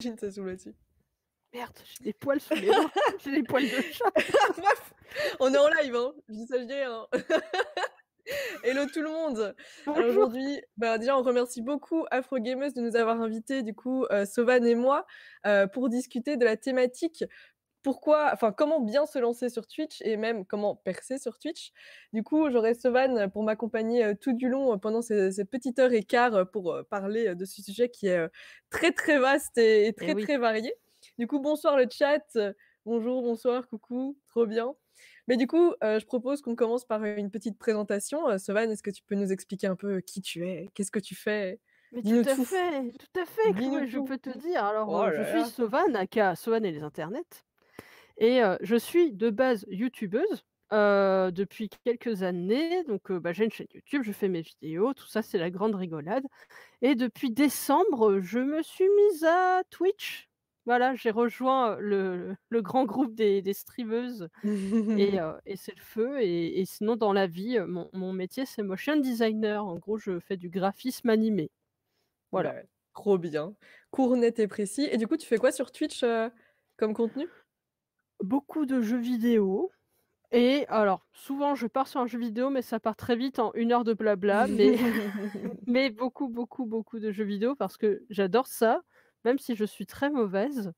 ça sous dessus. Merde, j'ai des poils sous les mains. J'ai des poils de chat. Bref, on est en live, hein. Je dis ça, je dis rien. Hello tout le monde. Alors Bonjour. aujourd'hui, déjà on remercie beaucoup Afrogameuse de nous avoir invités du coup, Sovan et moi, pour discuter de la thématique comment bien se lancer sur Twitch et même comment percer sur Twitch. Du coup, j'aurai Sovan pour m'accompagner, tout du long, pendant cette petite heure et quart, pour, parler, de ce sujet qui est, très, très vaste et Eh très, oui. très varié. Du coup, bonsoir le chat, bonjour, bonsoir, coucou, trop bien. Mais du coup, je propose qu'on commence par une petite présentation. Sovan, est-ce que tu peux nous expliquer un peu qui tu es? Qu'est-ce que tu fais? Mais Dis-nous tout, tout à fait, dis-nous Chloé, je tout. peux te dire. Alors, Oh je là suis là! Sovan, aka Sovan et les internets et je suis de base youtubeuse, depuis quelques années. Donc, j'ai une chaîne YouTube, je fais mes vidéos, tout ça, c'est la grande rigolade et depuis décembre, je me suis mise à Twitch. Voilà, j'ai rejoint, le grand groupe des streameuses et c'est le feu et sinon dans la vie, mon métier, c'est motion designer. En gros, je fais du graphisme animé. Voilà. Bah, trop bien. Court, net et précis et du coup, tu fais quoi sur Twitch, comme contenu? Beaucoup de jeux vidéo et alors souvent je pars sur un jeu vidéo, mais ça part très vite en 1 heure de blabla, mais mais beaucoup, beaucoup, beaucoup de jeux vidéo parce que j'adore ça, même si je suis très mauvaise.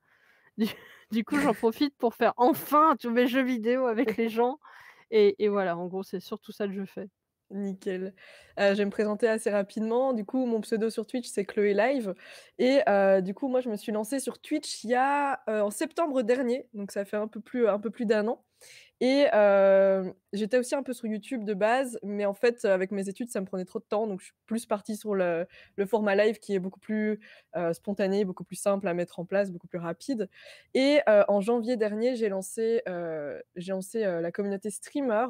Du du coup, j'en profite pour faire enfin tous mes jeux vidéo avec les gens et voilà, en gros, c'est surtout ça que je fais. Nickel. Je vais me présenter assez rapidement. Du coup, mon pseudo sur Twitch, c'est Chloé Live et du coup, moi, je me suis lancée sur Twitch il y a, en septembre dernier, donc ça fait un peu plus d'1 an. Et j'étais aussi un peu sur YouTube de base, mais en fait, avec mes études, ça me prenait trop de temps, donc je suis plus partie sur le format live qui est beaucoup plus, spontané, beaucoup plus simple à mettre en place, beaucoup plus rapide. Et en janvier dernier, j'ai lancé, la communauté streamer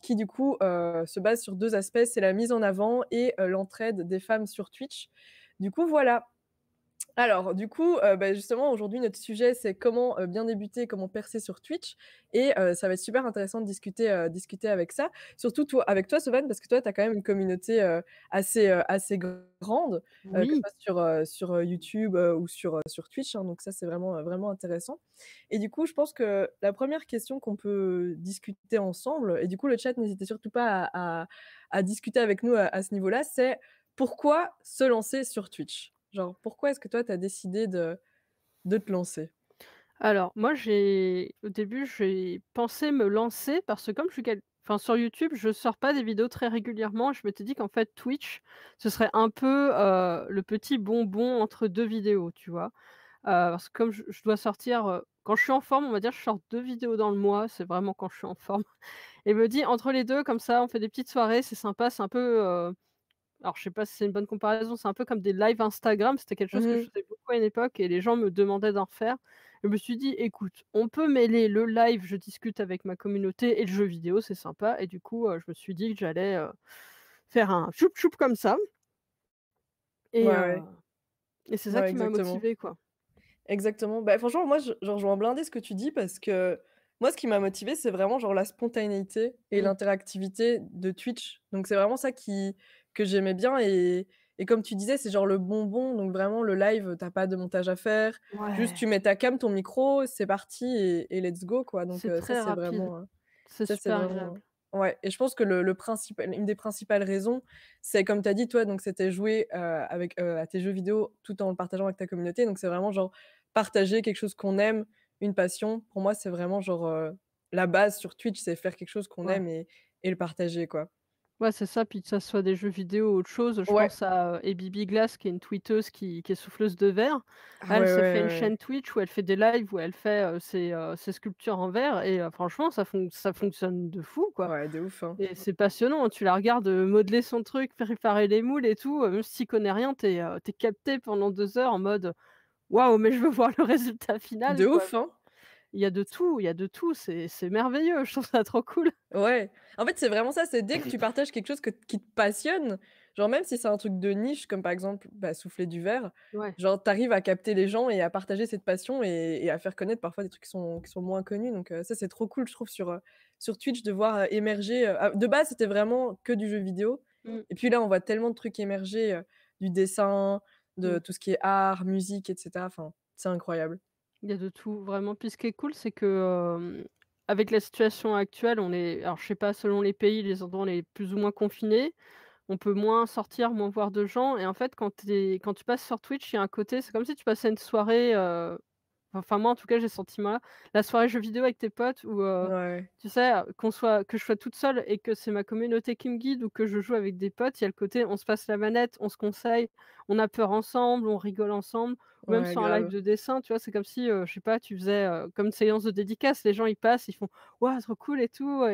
qui du coup, se base sur 2 aspects, c'est la mise en avant et l'entraide des femmes sur Twitch. Du coup, voilà. Alors, du coup, justement, aujourd'hui, notre sujet, c'est comment, bien débuter, comment percer sur Twitch et ça va être super intéressant de discuter avec ça. Surtout avec toi, Sovan, parce que toi, tu as quand même une communauté, assez grande, que ce Oui. soit sur, YouTube, ou sur Twitch, hein, donc ça, c'est vraiment, vraiment intéressant et du coup, je pense que la première question qu'on peut discuter ensemble et du coup, le chat, n'hésitez surtout pas à discuter avec nous à ce niveau-là, c'est pourquoi se lancer sur Twitch? Genre, pourquoi est-ce que toi, tu as décidé de te lancer? Alors moi, au début, j'ai pensé me lancer parce que comme je suis sur YouTube, je sors pas des vidéos très régulièrement. Je m'étais dit qu'en fait Twitch, ce serait un peu, le petit bonbon entre 2 vidéos, tu vois? Parce que comme je dois sortir, quand je suis en forme, on va dire, je sors 2 vidéos dans le mois, c'est vraiment quand je suis en forme et me dit: «Entre les 2 comme ça, on fait des petites soirées, c'est sympa». C'est un peu, alors je sais pas si c'est une bonne comparaison, c'est un peu comme des lives Instagram, c'était quelque chose que je Mmh. faisais beaucoup à une époque et les gens me demandaient d'en refaire. Je me suis dit: «Écoute, on peut mêler le live, je discute avec ma communauté et le jeu vidéo, c'est sympa» et du coup, je me suis dit que j'allais, faire un choup choup comme ça et Ouais, heu ouais. et c'est ça Ouais, qui m'a exactement. motivée, quoi. Exactement. Bah, franchement, moi, je rejoins blindé ce que tu dis parce que moi, ce qui m'a motivée, c'est vraiment genre la spontanéité et Mmh. l'interactivité de Twitch. Donc c'est vraiment ça que j'aimais bien et comme tu disais, c'est genre le bonbon, donc vraiment le live, tu pas de montage à faire. Juste Ouais, tu mets ta cam, ton micro, c'est parti et let's go, quoi. Donc c'est très rapide, c'est ça, c'est super vraiment, agréable. ouais et je pense que le principal une des principales raisons, c'est comme tu as dit, toi, donc c'était jouer, à tes jeux vidéo tout en le partageant avec ta communauté. Donc c'est vraiment genre partager quelque chose qu'on aime, une passion. Pour moi, c'est vraiment genre, la base sur Twitch, c'est faire quelque chose qu'on Ouais. aime et le partager, quoi. Ouais, c'est ça, puis que ça soit des jeux vidéo ou autre chose, je Ouais. pense à, Ebibi Glass qui est une tweeteuse qui est souffleuse de verre. Ah Elle ouais, s'est fait ouais, une ouais. chaîne Twitch où elle fait des lives, où elle fait, ses sculptures en verre et franchement ça fonctionne de fou, quoi Ouais, de ouf, hein. et c'est passionnant. Tu la regardes, modeler son truc, préparer les moules et tout, même si tu connais rien, tu es capté pendant 2 heures en mode: «Waouh, mais je veux voir le résultat final, De quoi». ouf, hein. Il y a de tout, c'est merveilleux, je trouve ça trop cool. Ouais. En fait, c'est vraiment ça, c'est dès que tu partages quelque chose qui te passionne, genre même si c'est un truc de niche comme par exemple, souffler du verre, Ouais, genre tu arrives à capter les gens et à partager cette passion et à faire connaître parfois des trucs qui sont moins connus donc ça c'est trop cool je trouve sur Twitch de voir, émerger, de base c'était vraiment que du jeu vidéo mmh, et puis là on voit tellement de trucs émerger, du dessin, de mmh. tout ce qui est art, musique et cetera, enfin C'est incroyable. Il y a de tout, vraiment. Puis ce qui est cool, c'est que, avec la situation actuelle, alors je sais pas, selon les pays, les endroits, on est plus ou moins confinés. On peut moins sortir, moins voir de gens et en fait, quand tu passes sur Twitch, il y a un côté, c'est comme si tu passais une soirée, enfin moi en tout cas j'ai ce sentiment-là, la soirée jeux vidéo avec tes potes où, Ouais, tu sais, que je sois toute seule et que c'est ma communauté qui me guide ou que je joue avec des potes, il y a le côté on se passe la manette, on se conseille, on a peur ensemble, on rigole ensemble ou même ouais, sur un live grave. de dessin, tu vois? C'est comme si, je sais pas, tu faisais, comme une séance de dédicace, les gens ils passent, ils font: «Waouh trop cool et tout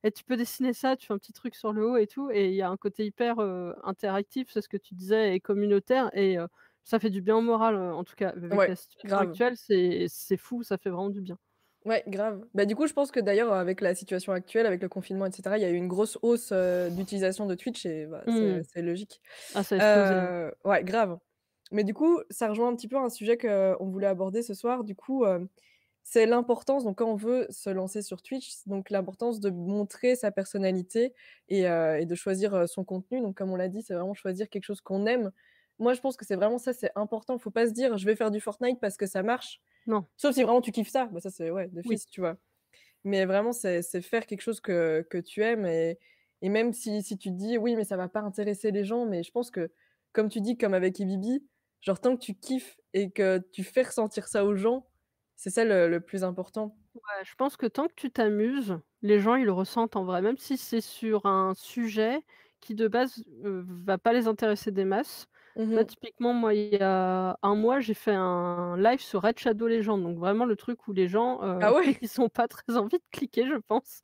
et tu peux dessiner ça», tu fais un petit truc sur le haut et tout et il y a un côté hyper, interactif, c'est ce que tu disais et communautaire et ça fait du bien au moral, en tout cas avec Ouais, la situation grave. actuelle, c'est fou, ça fait vraiment du bien. Ouais, grave. Bah, du coup, je pense que d'ailleurs, avec la situation actuelle, avec le confinement et cetera, il y a eu une grosse hausse, d'utilisation de Twitch et bah, Mmh. c'est logique. Ah ça a explosé, hein. Ouais, grave. Mais du coup, ça rejoint un petit peu un sujet qu'on voulait aborder ce soir. Du coup, c'est l'importance donc quand on veut se lancer sur Twitch, donc l'importance de montrer sa personnalité et de choisir, son contenu. Donc comme on l'a dit, c'est vraiment choisir quelque chose qu'on aime. Moi, je pense que c'est vraiment ça, c'est important. Faut pas se dire: «Je vais faire du Fortnite parce que ça marche». Non, Sauf si vraiment tu kiffes ça, bah, ça c'est ouais, oui, d'office, tu vois? Mais vraiment, c'est faire quelque chose que tu aimes et même si tu te dis: «Oui, mais ça va pas intéresser les gens», mais je pense que, comme tu dis, comme avec Ibibi, genre tant que tu kiffes et que tu fais ressentir ça aux gens, c'est ça le plus important. ouais, je pense que tant que tu t'amuses, les gens ils le ressentent en vrai, même si c'est sur un sujet qui de base, va pas les intéresser des masses. Mmh Tu vois, mh. typiquement moi il y a un mois, j'ai fait un live sur Raid Shadow Legends, donc vraiment le truc où les gens, Ah ouais? ils ont pas très envie de cliquer je pense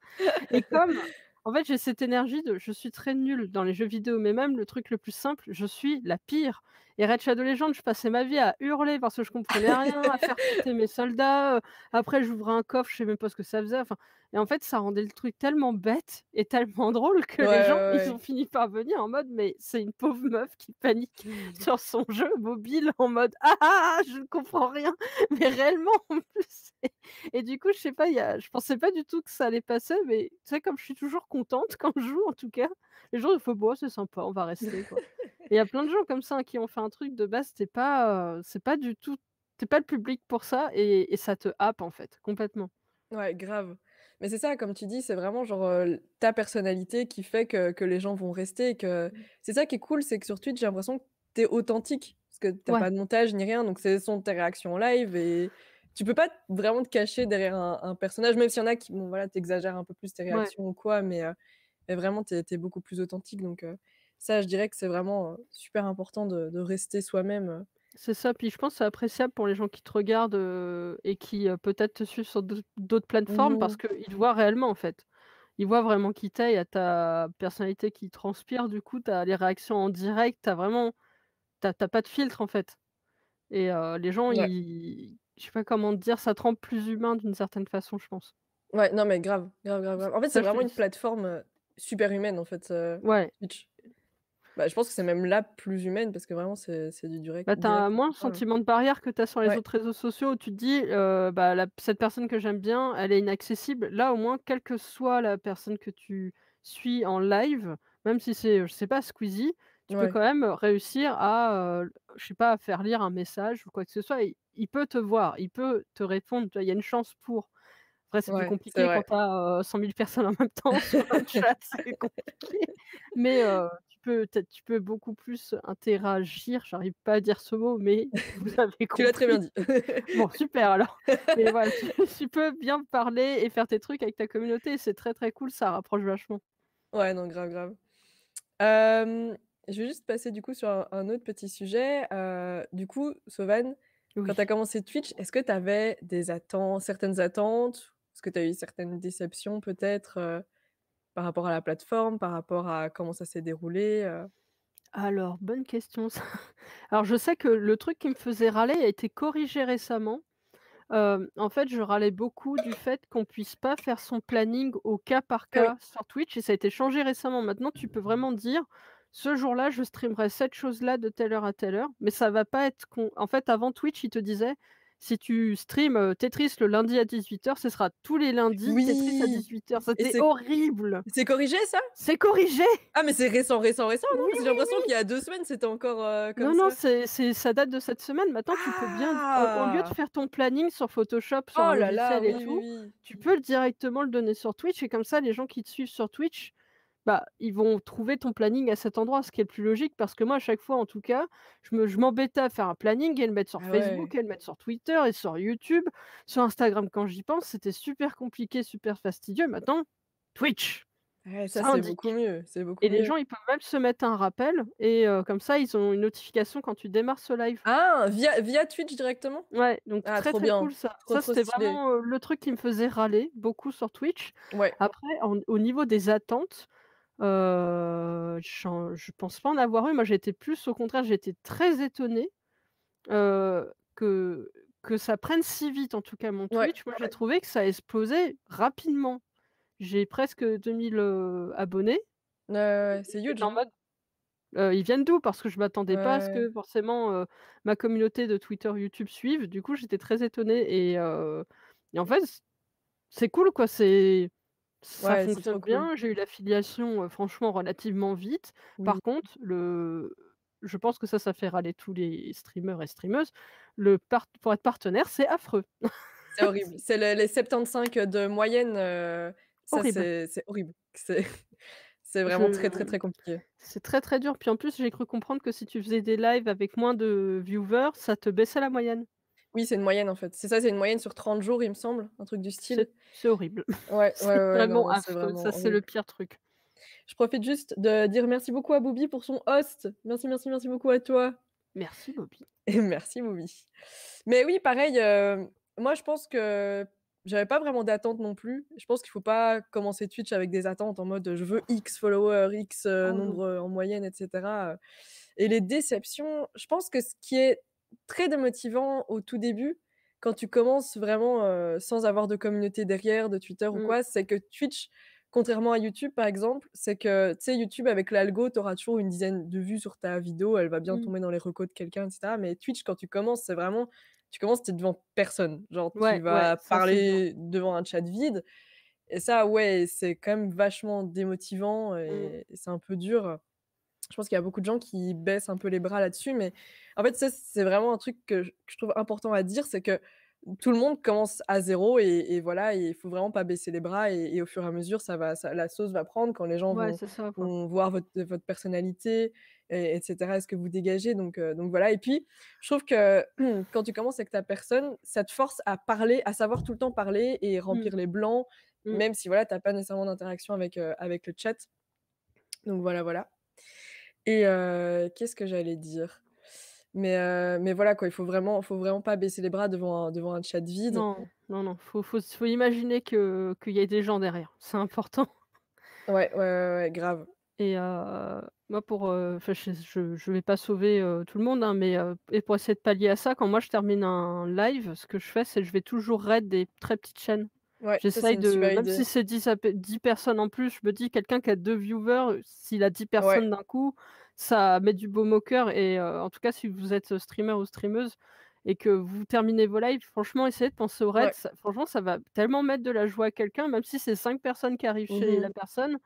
et comme en fait j'ai cette énergie de je suis très nulle dans les jeux vidéo, mais même le truc le plus simple, je suis la pire et Raid Shadow Legends, je passais ma vie à hurler parce que je comprenais rien, à faire péter mes soldats, après j'ouvrais un coffre, je sais même pas ce que ça faisait, enfin et en fait ça rendait le truc tellement bête et tellement drôle que Ouais, les gens, ouais, ils ont ouais. fini par venir en mode: «Mais c'est une pauvre meuf qui panique sur son jeu mobile en mode: "Ah ah ah, je ne comprends rien"», mais réellement en plus et du coup, je sais pas, je pensais pas du tout que ça allait passer, mais tu sais, comme je suis toujours contente quand je joue en tout cas, les gens ils font: «Bon, c'est sympa, on va rester quoi» et il y a plein de gens comme ça, hein, qui ont fait un truc de base, c'est pas du tout tu pas le public pour ça et ça te happe en fait, complètement. Ouais, grave. Mais c'est ça, comme tu dis, c'est vraiment genre, ta personnalité qui fait que les gens vont rester et que c'est ça qui est cool, c'est que sur Twitch, j'ai l'impression que tu es authentique. Parce que tu as Ouais, pas de montage ni rien, donc ce sont tes réactions en live et tu peux pas vraiment te cacher derrière un personnage, même s'il y en a qui, bon voilà, tu exagères un peu plus tes ouais. réactions ou quoi, mais vraiment tu es beaucoup plus authentique donc ça, je dirais que c'est vraiment, super important de rester soi-même. C'est ça, puis je pense que c'est appréciable pour les gens qui te regardent, et qui, peut-être te suivent sur d'autres plateformes parce Mmh. qu'ils te voient réellement, en fait. Ils voient vraiment qui tu es, il y a ta personnalité qui transpire, du coup, tu as les réactions en direct, tu as vraiment tu as pas de filtre, en fait et les gens, Ouais. ils je sais pas comment te dire, ça te rend plus humain d'une certaine façon, je pense. Ouais, non, mais grave, grave, grave, grave. En fait, c'est Ça, je te vraiment le une dis. plateforme, super humaine, en fait, Ouais. Twitch. Bah, je pense que c'est même la plus humaine parce que vraiment c'est du direct Bah, tu as direct et moins le tout ça, hein. sentiment de barrière que tu as sur les Ouais, autres réseaux sociaux où tu te dis, bah, la cette personne que j'aime bien, elle est inaccessible. Là, au moins, quelle que soit la personne que tu suis en live, même si c'est, je sais pas, Squeezie, tu peux ouais, quand même réussir à, je sais pas, à faire lire un message ou quoi que ce soit. Il peut te voir, il peut te répondre, tu vois? Il y a une chance pour. Après, c'est plus ouais, c'est compliqué quand vrai. tu as, 100 000 personnes en même temps sur un chat, c'est compliqué. Mais, tu peux beaucoup plus interagir, j'arrive pas à dire ce mot, mais vous avez Tu l'as très bien compris. dit. Bon, super alors. Mais voilà, tu peux bien parler et faire tes trucs avec ta communauté et c'est très, très cool, ça rapproche vachement. Ouais, non, grave, grave. Hem, je vais juste passer du coup sur un autre petit sujet. Du coup, Sauvan, quand Oui. tu as commencé Twitch, est-ce que tu avais certaines attentes? Est-ce que tu as eu certaines déceptions peut-être, par rapport à la plateforme, par rapport à comment ça s'est déroulé? Alors, bonne question ça. Alors je sais que le truc qui me faisait râler a été corrigé récemment. En fait, je râlais beaucoup du fait qu'on puisse pas faire son planning au cas par Ah oui, cas sur Twitch et ça a été changé récemment. Maintenant, tu peux vraiment dire: «Ce jour-là, je streamerai cette chose-là de telle heure à telle heure», mais ça va pas être en fait, avant Twitch, il te disait: si tu streams, Tetris le lundi à 18h, ce sera tous les lundis Tetris à Oui! 18h. Et C'était horrible! c'est corrigé ça? C'est corrigé! Ah mais c'est récent, récent, récent, Oui, non? Parce que j'ai oui, l'impression oui! qu'il y a 2 semaines, c'était encore, comme Non, non, ça. c'est ça date de cette semaine. Maintenant, tu peux bien au lieu de Ah! faire ton planning sur Photoshop, sur Oh un là là, logiciel et oui, oui, tout, oui. tu peux directement le donner sur Twitch et comme ça, les gens qui te suivent sur Twitch, bah, ils vont trouver ton planning à cet endroit, ce qui est le plus logique parce que moi, à chaque fois, en tout cas, je m'embêtais à faire un planning et le mettre sur Ah Facebook ouais. et le mettre sur Twitter et sur YouTube, sur Instagram quand j'y pense, c'était super compliqué, super fastidieux. Maintenant, Twitch, Ouais, ça ça c'est beaucoup indique. mieux, c'est Et beaucoup les mieux. gens, ils peuvent même se mettre un rappel et comme ça, ils ont une notification quand tu démarres ce live. Ah! Via Twitch directement? Ouais, donc Ah très, trop très bien, cool ça. trop, Ça, trop c'était stylé. vraiment, le truc qui me faisait râler beaucoup sur Twitch. Ouais. Après, au niveau des attentes, je pense pas en avoir eu. Moi, j'étais plus au contraire, j'étais très étonnée, heu, que que ça prenne si vite, en tout cas mon Ouais, Twitch. Moi, j'ai ouais. trouvé que ça a explosé rapidement. J'ai presque 2 000 abonnés Ouais, ouais, ouais, et c'est huge, j'étais en hein. mode ils viennent d'où? Parce que je Ouais, m'attendais pas à ce ouais. que forcément, ma communauté de Twitter, YouTube suive. Du coup, j'étais très étonnée et en fait, c'est cool quoi, ça Ouais, c'est fonctionne trop cool. bien. J'ai eu l'affiliation, franchement relativement vite. Oui, Par contre, je pense que ça fait râler tous les streamers et streameuses. Le part Pour être partenaire, c'est affreux. c'est horrible. C'est les 75 de moyenne, ça Horrible. c'est horrible. C'est vraiment très, très, Je très compliqué. C'est très, très dur. Puis en plus, j'ai cru comprendre que si tu faisais des lives avec moins de viewers, ça te baissait la moyenne. Oui, c'est une moyenne en fait. C'est ça, c'est une moyenne sur 30 jours, il me semble, un truc du style. C'est horrible. Ouais, ouais, C'est ouais, ouais, non, vraiment non, c'est affreux. Ça, vraiment c'est le horrible. pire truc. Je profite juste de dire merci beaucoup à Booby pour son host. Merci, merci, merci beaucoup à toi Merci Bobby. et merci Booby. Mais oui, pareil, moi je pense que j'avais pas vraiment d'attente non plus. Je pense qu'il faut pas commencer Twitch avec des attentes en mode, je veux X followers, X, Oh non. nombre, en moyenne et cetera, et les déceptions, je pense que ce qui est très démotivant au tout début, quand tu commences vraiment, sans avoir de communauté derrière, de Twitter ou Mmh, quoi, c'est que Twitch, contrairement à YouTube par exemple, c'est que, tu sais, YouTube avec l'algo, tu auras toujours une dizaine de vues sur ta vidéo, elle va bien mmh. tomber dans les recos de quelqu'un et cetera. Mais Twitch, quand tu commences, c'est vraiment tu commences, tu es devant personne. Genre, tu Ouais, ouais, vas ça c'est dur. parler devant un chat vide et ça, ouais, c'est quand même vachement démotivant Mmh, et c'est un peu dur. Je pense qu'il y a beaucoup de gens qui baissent un peu les bras là-dessus, mais en fait, ça, c'est vraiment un truc que je trouve important à dire, c'est que tout le monde commence à zéro et voilà, et il faut vraiment pas baisser les bras et au fur et à mesure, la sauce va prendre quand les gens ouais, vont c'est ça, quoi. vont voir votre personnalité et et ce que vous dégagez donc voilà et puis je trouve que quand tu commences avec ta personne, ça te force à parler, à savoir tout le temps parler et Mmh, remplir les blancs, mmh. même si voilà, tu as pas nécessairement d'interaction avec le chat, donc voilà, voilà. Et qu'est-ce que j'allais dire? Mais voilà quoi, il faut vraiment pas baisser les bras devant un chat vide. Non, non, non, faut imaginer qu'il y ait des gens derrière. C'est important Ouais, ouais, ouais, ouais, grave. et moi enfin je vais pas sauver, tout le monde, hein, mais et pour essayer de pallier à ça, quand moi je termine un live, ce que je fais, c'est que je vais toujours raid des très petites chaînes. Ouais, ça c'est J'essaye une de super même idée. si c'est 10 personnes en plus, je me dis: «Quelqu'un qui a 2 viewers, s'il a 10 Ouais. personnes d'un coup, ça met du baume au cœur» et en tout cas, si vous êtes, streamer ou streameuse et que vous terminez vos lives, franchement, essayez de penser au raid. Ouais. Ça franchement, ça va tellement mettre de la joie à quelqu'un, même si c'est 5 personnes qui arrivent Mmh chez la mh. personne,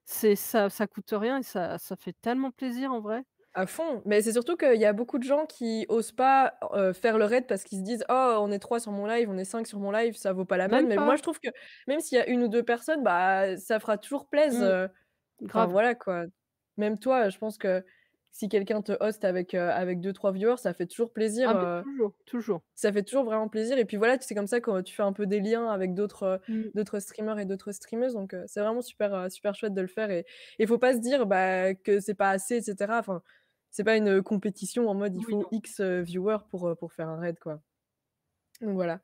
ça coûte rien et ça fait tellement plaisir en vrai. À fond. Mais c'est surtout qu'il y a beaucoup de gens qui osent pas, faire le raid parce qu'ils se disent: «Oh, on est 3 sur mon live, on est 5 sur mon live, ça vaut pas la peine». Même Mais moi pas. je trouve que même s'il y a une ou 2 personnes, bah, ça fera toujours plaisir. Mmh, Enfin grave. voilà quoi. Même toi, je pense que si quelqu'un te host avec 2-3 viewers, ça fait toujours plaisir, Ah mais toujours, toujours. ça fait toujours vraiment plaisir et puis voilà, c'est comme ça que tu fais un peu des liens avec Mmh. d'autres streamers et d'autres streameuses donc c'est vraiment super, super chouette de le faire et faut pas se dire, bah, que c'est pas assez et cetera. Enfin, c'est pas une compétition en mode il Oui, faut non. X, viewers pour faire un raid, quoi. Donc voilà.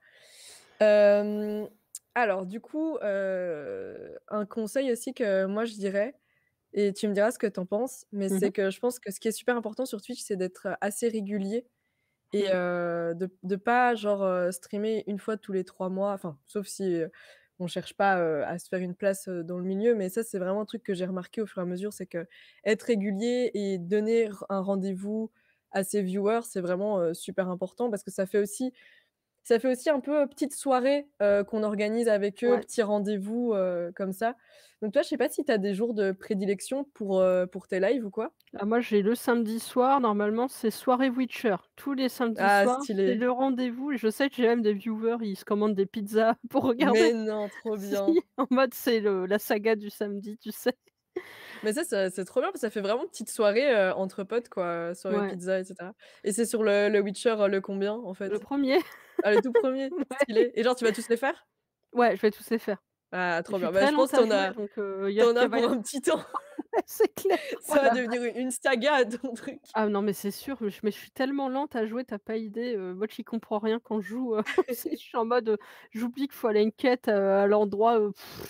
Hem, alors du coup, un conseil aussi que moi je dirais et tu me diras ce que tu en penses, mais Mmh c'est mh. que je pense que ce qui est super important sur Twitch, c'est d'être assez régulier et Mmh. de pas genre, streamer une fois tous les 3 mois, enfin, sauf si, on cherche pas, à se faire une place, dans le milieu, mais ça, c'est vraiment un truc que j'ai remarqué au fur et à mesure, c'est qu'être régulier et donner un rendez-vous à ses viewers, c'est vraiment, super important parce que ça fait aussi Ça fait aussi un peu, petite soirée, qu'on organise avec eux, Ouais. petit rendez-vous, comme ça. Donc toi, je sais pas si tu as des jours de prédilection pour tes lives ou quoi? Ah moi, j'ai le samedi soir, normalement, c'est soirée Witcher. Tous les samedis Ah soirs, c'est stylé. le rendez-vous et je sais que j'ai même des viewers, ils se commandent des pizzas pour regarder. Mais non, trop Si, bien. en mode c'est le la saga du samedi, tu sais? Mais ça, c'est trop bien parce que ça fait vraiment petite soirée, entre potes quoi, soirée Ouais, pizza et cetera. Et c'est sur le Witcher, le combien en le fait? premier. Ah le tout premier. Ouais. Stylé. Et genre tu vas tous les faire? Ouais, je vais tous les faire. Ah Je trop suis bien. Bah, très je pense lente que à jouer donc tu en y as va pour un petit temps. c'est clair. Oh Ça va la devenir une saga ton truc. ah non, mais c'est sûr, mais je suis tellement lente à jouer, tu as pas idée, moi j'y comprends rien quand je joue, c'est je suis en mode, j'oublie qu'il faut aller à une quête, à l'endroit,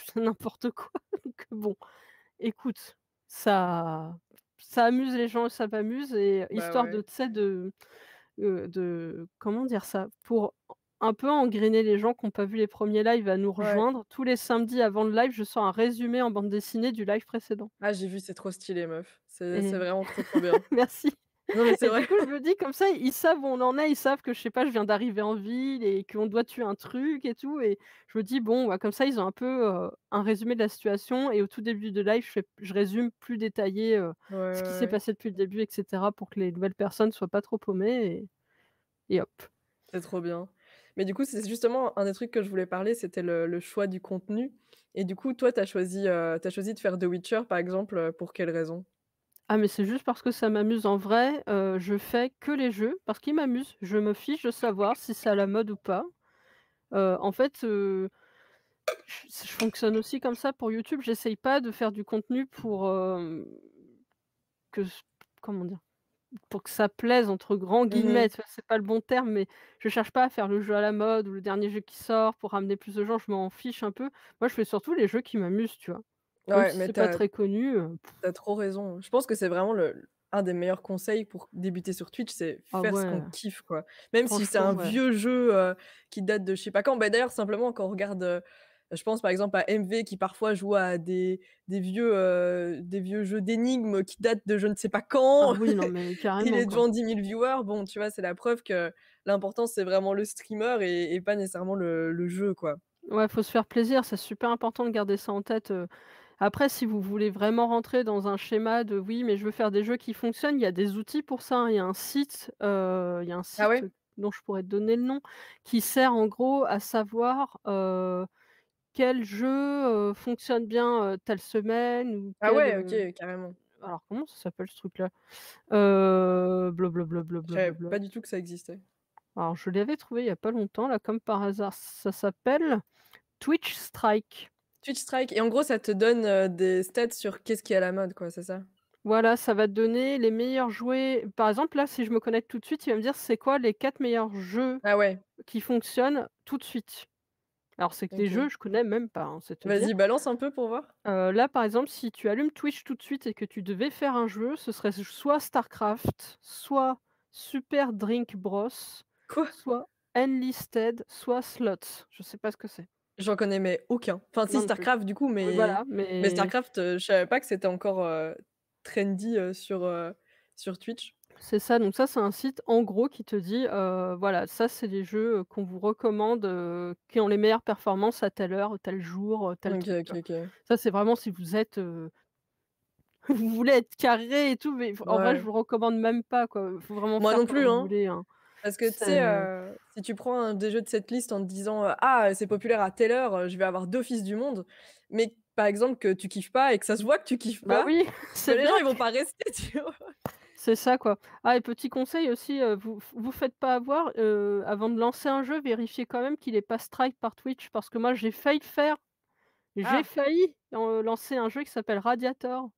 c'est n'importe quoi donc bon, écoute, ça ça amuse les gens, ça m'amuse et Bah histoire de ouais. tu sais de comment dire ça? Pour un peu engrainer les gens qui ont pas vu les premiers lives à nous Ouais. rejoindre, tous les samedis avant le live, je sors un résumé en bande dessinée du live précédent Ah j'ai vu, c'est trop stylé meuf. C'est et vraiment trop, trop bien. merci. Non mais c'est Et vrai. du coup, je me dis comme ça, ils savent où on en est, ils savent que je sais pas, je viens d'arriver en ville et qu'on doit tuer un truc et tout et je me dis: «Bon, bah, comme ça, ils ont un peu, un résumé de la situation» et au tout début de live, je résume plus détaillé, Ouais, ouais, ce qui s'est ouais. passé depuis le début et cetera pour que les nouvelles personnes soient pas trop paumées et hop. C'est trop bien. Mais du coup, c'est justement un des trucs que je voulais parler, c'était le choix du contenu. Et du coup, toi, tu choisi de faire The Witcher, par exemple, pour quelle raison? Ah mais c'est juste parce que ça m'amuse en vrai, je fais que les jeux parce qu'ils m'amusent. Je me fiche de savoir si c'est à la mode ou pas. En fait, je fonctionne aussi comme ça pour YouTube. J'essaye pas de faire du contenu pour, que s comment dire? Pour que ça «plaise» entre grands Mmh. guillemets, tu vois? C'est pas le bon terme, mais je cherche pas à faire le jeu à la mode ou le dernier jeu qui sort pour ramener plus de gens, je m'en fiche un peu. Moi, je fais surtout les jeux qui m'amusent, tu vois? Même Ouais, si mais c'est pas très connu, tu trop raison. Je pense que c'est vraiment le un des meilleurs conseils pour débuter sur Twitch, c'est ah faire ce qu'on ouais, kiffe, quoi. Même si c'est franchement, un ouais. vieux jeu, qui date de je sais pas quand. Bah, d'ailleurs, simplement quand on regarde, je pense par exemple à MV qui parfois joue à des vieux jeux d'énigmes qui datent de je ne sais pas Ah quand. oui, non mais Il carrément, est quoi. devant 10 000 viewers. Bon, tu vois, c'est la preuve que l'important, c'est vraiment le streamer et pas nécessairement le jeu, quoi. Ouais, faut se faire plaisir, c'est super important de garder ça en tête, après si vous voulez vraiment rentrer dans un schéma de: «Oui, mais je veux faire des jeux qui fonctionnent», il y a des outils pour ça, hein. Il y a un Ah site ouais? dont je pourrais te donner le nom, qui sert en gros à savoir, quel jeu, fonctionne bien, telle semaine ou Ah ouais, OK, carrément. alors comment ça s'appelle ce truc-là? Je savais Blablabla. pas du tout que ça existait. Alors je l'avais trouvé il y a pas longtemps là, comme par hasard, ça s'appelle Twitch Strike. Twitch Strike et en gros, ça te donne, des stats sur qu'est-ce qui est à la mode, quoi, c'est ça? Voilà, ça va te donner les meilleurs jouets. Par exemple, là, si je me connecte tout de suite, il va me dire c'est quoi les 4 meilleurs jeux Ah ouais, qui fonctionnent tout de suite. Alors c'est que des OK. jeux, je connais même pas, hein, c'est te dire. Vas-y, balance un peu pour voir. Là, par exemple, si tu allumes Twitch tout de suite et que tu devais faire un jeu, ce serait soit StarCraft, soit Super Drink Bros, Quoi? soit Enlisted, soit Slots. Je sais pas ce que c'est. J'en connais mais aucun. Enfin si, Moi non plus. StarCraft du coup, Oui, mais voilà, mais StarCraft, je savais pas que c'était encore, trendy, sur Twitch. c'est ça, donc ça, c'est un site en gros qui te dit, voilà, ça c'est les jeux, qu'on vous recommande, qui ont les meilleures performances à telle heure, tel jour, tel OK, truc, tu OK, vois? OK. Ça, c'est vraiment si vous êtes, vous voulez être carré et tout, mais en vrai, je Ouais. vous le recommande même pas, quoi. Faut vraiment Moi faire non comme plus, vous hein. voulez, hein. Parce que tu sais, C'est si tu prends un des jeux de cette liste en te disant, «Ah, c'est populaire à telle heure, je vais avoir d'office du monde», mais par exemple que tu kiffes pas et que ça se voit que tu kiffes bah pas, oui, bah, c'est les bien gens ils vont que pas rester, tu vois? c'est ça, quoi. Ah et petit conseil aussi, vous faites pas avoir, avant de lancer un jeu, vérifiez quand même qu'il est pas strike par Twitch parce que moi, j'ai failli le faire. J'ai Ah! failli, lancer un jeu qui s'appelle Radiator.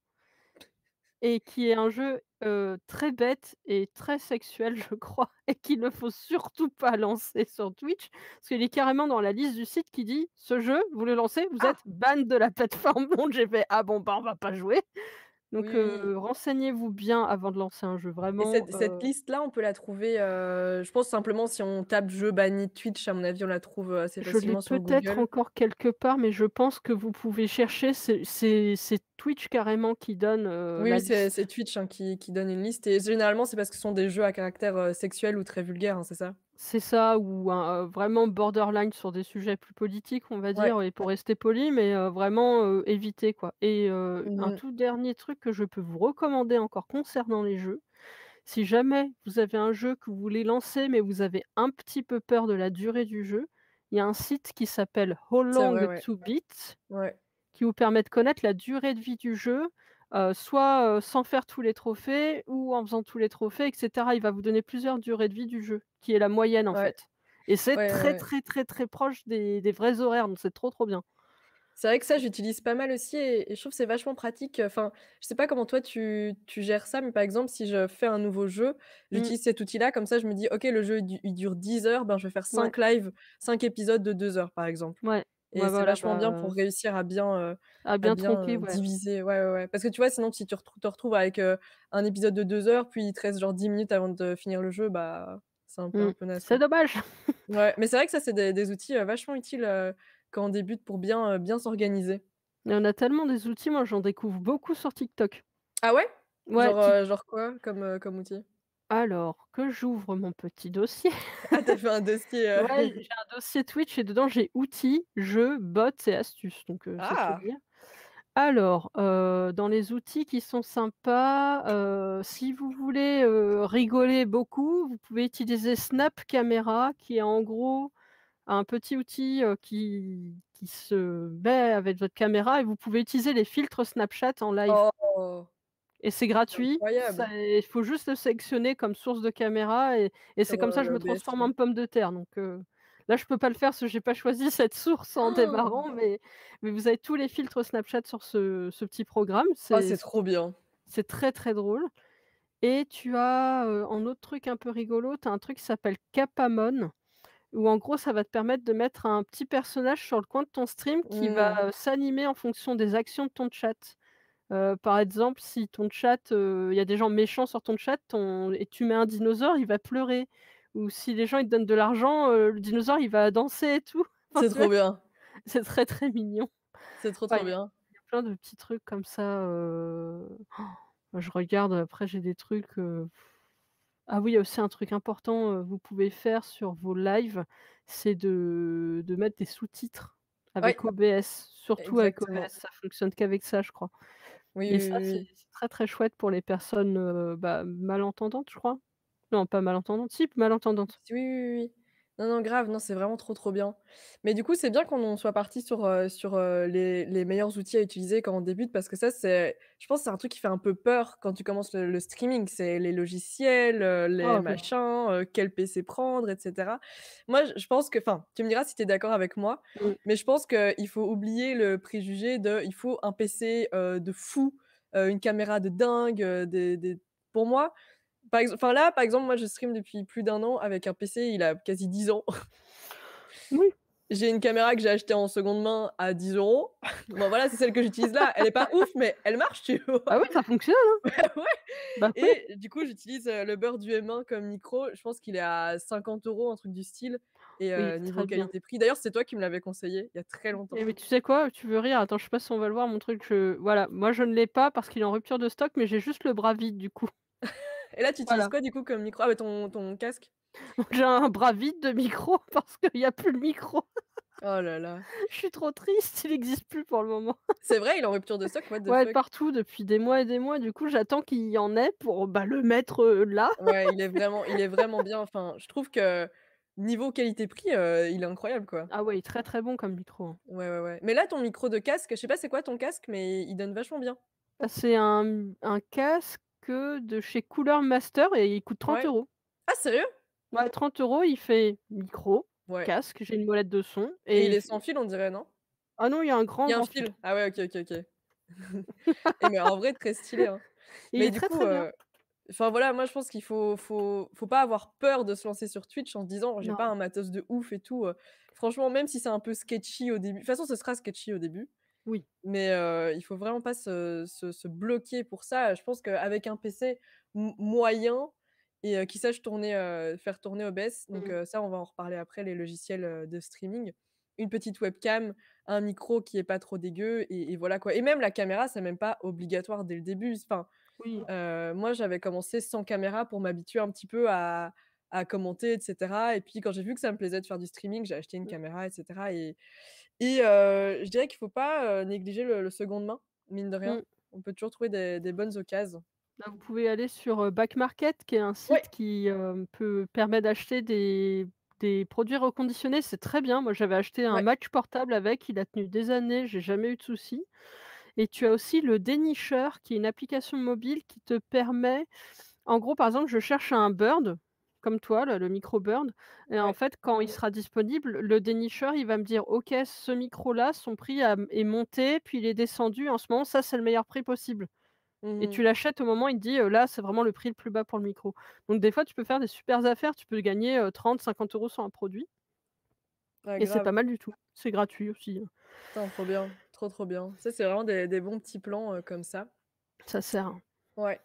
Et qui est un jeu, très bête et très sexuel, je crois, et qu'il ne faut surtout pas lancer sur Twitch, parce qu'il est carrément dans la liste du site qui dit: «Ce jeu, vous le lancez, vous êtes Ah! ban de la plateforme». Donc j'ai fait: «Ah bon, bah, on va pas jouer». Oui, Donc oui, oui. renseignez-vous bien avant de lancer un jeu, Et vraiment, cette liste-là, on peut la trouver, je pense simplement si on tape «jeu banni de Twitch», à mon avis, on la trouve, assez je l'ai facilement sur peut-être Google. encore quelque part, mais je pense que vous pouvez chercher, c'est Twitch carrément qui donne, Oui, la oui, c'est liste. Twitch, hein, qui donne une liste et généralement, c'est parce que ce sont des jeux à caractère, sexuel ou très vulgaire, hein, c'est ça? C'est ça ou vraiment borderline sur des sujets plus politiques, on va Ouais. dire et pour rester poli, mais vraiment, éviter quoi et un Mmh. tout dernier truc que je peux vous recommander encore concernant les jeux, si jamais vous avez un jeu que vous voulez lancer, mais vous avez un petit peu peur de la durée du jeu, il y a un site qui s'appelle How C'est Long vrai, ouais. to Beat Ouais. qui vous permet de connaître la durée de vie du jeu, soit, sans faire tous les trophées ou en faisant tous les trophées et cetera. Il va vous donner plusieurs durées de vie du jeu, qui est la moyenne en Ouais. fait et c'est Ouais, ouais, très, ouais. très, très, très proche des vrais horaires, donc c'est trop, trop bien. C'est vrai que ça, j'utilise pas mal aussi et je trouve que c'est vachement pratique, enfin, je sais pas comment toi tu gères ça, mais par exemple, si je fais un nouveau jeu, Mmh, j'utilise cet outil-là, comme ça je me dis: «OK, le jeu il dure 10 heures, ben, je vais faire ouais, 5 lives, 5 épisodes de 2 heures», par exemple ouais, et ouais, c'est voilà, vachement bien bah, pour réussir à à bien bien, tronquer, ouais. diviser ouais, ouais, ouais. Parce que tu vois, sinon si tu te retrouves avec, un épisode de 2 heures, puis il te reste genre 10 minutes avant de finir le jeu, bah, c'est Mmh, un peu naze, c'est quoi. dommage. Ouais, mais c'est vrai que ça, c'est des outils, vachement utiles, quand on débute pour bien s'organiser. Il y en a tellement des outils, moi j'en découvre beaucoup sur TikTok. Ah ouais? Ouais, Genre quoi comme outil? alors que j'ouvre mon petit dossier. Ah, tu as fait un dossier, Ouais, j'ai un dossier Twitch et dedans j'ai outils, jeux, bots et astuces, donc c'est te Ah! dire. Alors, dans les outils qui sont sympas, si vous voulez, rigoler beaucoup, vous pouvez utiliser Snap Camera qui est en gros un petit outil, qui se met avec votre caméra et vous pouvez utiliser les filtres Snapchat en live Oh! et c'est gratuit. Incroyable! Ça il faut juste le sélectionner comme source de caméra et c'est Sur, comme ça que je le me OBS, transforme ouais. en pomme de terre donc là je peux pas le faire parce que j'ai pas choisi cette source en démarrant mais vous avez tous les filtres Snapchat sur ce petit programme. Oh, c'est trop bien. C'est très, très drôle et tu as, en autre truc un peu rigolo, tu as un truc qui s'appelle Capamon où en gros ça va te permettre de mettre un petit personnage sur le coin de ton stream qui va, Mmh. s'animer en fonction des actions de ton chat. Par exemple, si ton chat, il y a des gens méchants sur ton chat, ton et tu mets un dinosaure, il va pleurer. Ou si les gens ils te donnent de l'argent, le dinosaure il va danser et tout. Enfin, C'est tu vois? trop bien. C'est très, très mignon. C'est trop, Ouais, trop bien. il y a plein de petits trucs comme ça, je regarde après j'ai des trucs, ah oui, il y a aussi un truc important, vous pouvez faire sur vos lives, c'est de mettre des sous-titres Ouais, avec OBS, surtout avec OBS, exactement. ça fonctionne qu'avec ça, je crois. Oui, Et oui, ça, oui, c'est oui. c'est très, très chouette pour les personnes, bah, malentendantes, je crois? Non, pas malentendantes, si, malentendantes. Oui, oui, oui, oui. Non, non, grave, non, c'est vraiment trop, trop bien. Mais du coup, c'est bien qu'on en soit parti sur les meilleurs outils à utiliser quand on débute parce que ça, c'est je pense, que c'est un truc qui fait un peu peur quand tu commences le streaming. C'est les logiciels, les Oh oui. machins, quel PC prendre et cetera. Moi, je pense que enfin, tu me diras si tu es d'accord avec moi, Mmh. mais je pense qu'il faut oublier le préjugé de il faut un PC, de fou, une caméra de dingue, des pour moi, enfin là, par exemple, moi je stream depuis plus d'un an avec un PC, il a quasi 10 ans. Oui. J'ai une caméra que j'ai achetée en seconde main à 10 €. Bon voilà, c'est celle que j'utilise là. Elle est pas ouf, mais elle marche, tu vois? Ah oui, ça fonctionne, hein. Ouais Bah oui. et du coup, j'utilise, le beurre du M1 comme micro. Je pense qu'il est à 50 €, un truc du style et Oui, niveau très bien. qualité-prix d'ailleurs, c'est toi qui me l'avais conseillé il y a très longtemps. Et mais tu sais quoi? Tu veux rire? Attends, je sais pas si on va le voir mon truc, voilà, moi je ne l'ai pas parce qu'il est en rupture de stock, mais j'ai juste le bras vide du coup. Et là, tu utilises Voilà. quoi du coup comme micro? Ah ouais, ton casque? J'ai un bras vide de micro parce qu'il y a plus le micro. Oh là là. Je suis trop triste, il existe plus pour le moment. C'est vrai, il est en rupture de stock? What the Ouais, fuck? partout depuis des mois, du coup j'attends qu'il y en ait pour, bah, le mettre, là. Ouais, il est vraiment bien. Enfin, je trouve que niveau qualité-prix, il est incroyable, quoi. Ah ouais, il est très, très bon comme micro, hein. Ouais, ouais, ouais. Mais là, ton micro de casque, je sais pas c'est quoi ton casque, mais il donne vachement bien. Bah, c'est un casque, de chez Cooler Master et il coûte 30 Ouais. €. Ah sérieux? Ouais, 30 €, il fait micro, Ouais casque, j'ai une molette de son et et il il est f sans fil, on dirait, non? ah non, il y a un Il grand, y a un grand fil? filtre Ah ouais, OK, OK, OK. Et mais en vrai, très stylé, hein. et il Mais est du très, coup, très bien. enfin voilà, moi je pense qu'il faut pas avoir peur de se lancer sur Twitch en se disant: «J'ai pas Non, un matos de ouf et tout», franchement, même si c'est un peu sketchy au début de toute façon, ce sera sketchy au début. oui. Mais il faut vraiment pas se bloquer pour ça. Je pense qu'avec un PC moyen et qui sache faire tourner OBS, donc Mmh. ça, on va en reparler après, les logiciels, de streaming. Une petite webcam, un micro qui est pas trop dégueu et voilà quoi et même la caméra, c'est même pas obligatoire dès le début. Enfin, Oui. moi, j'avais commencé sans caméra pour m'habituer un petit peu à commenter et cetera et puis quand j'ai vu que ça me plaisait de faire du streaming, j'ai acheté une Mmh, caméra et cetera et je dirais qu'il faut pas, négliger le seconde main, mine de rien. mmh. On peut toujours trouver des bonnes occasions. Bah, vous pouvez aller sur, Back Market qui est un Ouais, site qui, peut permet d'acheter des produits reconditionnés, c'est très bien. Moi, j'avais acheté un ouais. match portable avec, il a tenu des années, j'ai jamais eu de soucis. Et tu as aussi le dénicheur qui est une application mobile qui te permet en gros, par exemple, je cherche un bird, comme toi là, le micro bird et en Ouais. fait, quand il sera disponible, le dénicheur, il va me dire: «OK, ce micro-là, son prix est monté, puis il est descendu. En ce moment, ça, c'est le meilleur prix possible» Mmh et mh. tu l'achètes au moment où il te dit: «Là, c'est vraiment le prix le plus bas pour le micro». Donc des fois, tu peux faire des supers affaires, tu peux gagner, 30-50 € sur un produit Ouais, et c'est pas grave. mal du tout. C'est gratuit aussi, Putain, trop bien, trop, trop bien. Ça, c'est vraiment des bons petits plans, comme ça. ça sert, hein. Ouais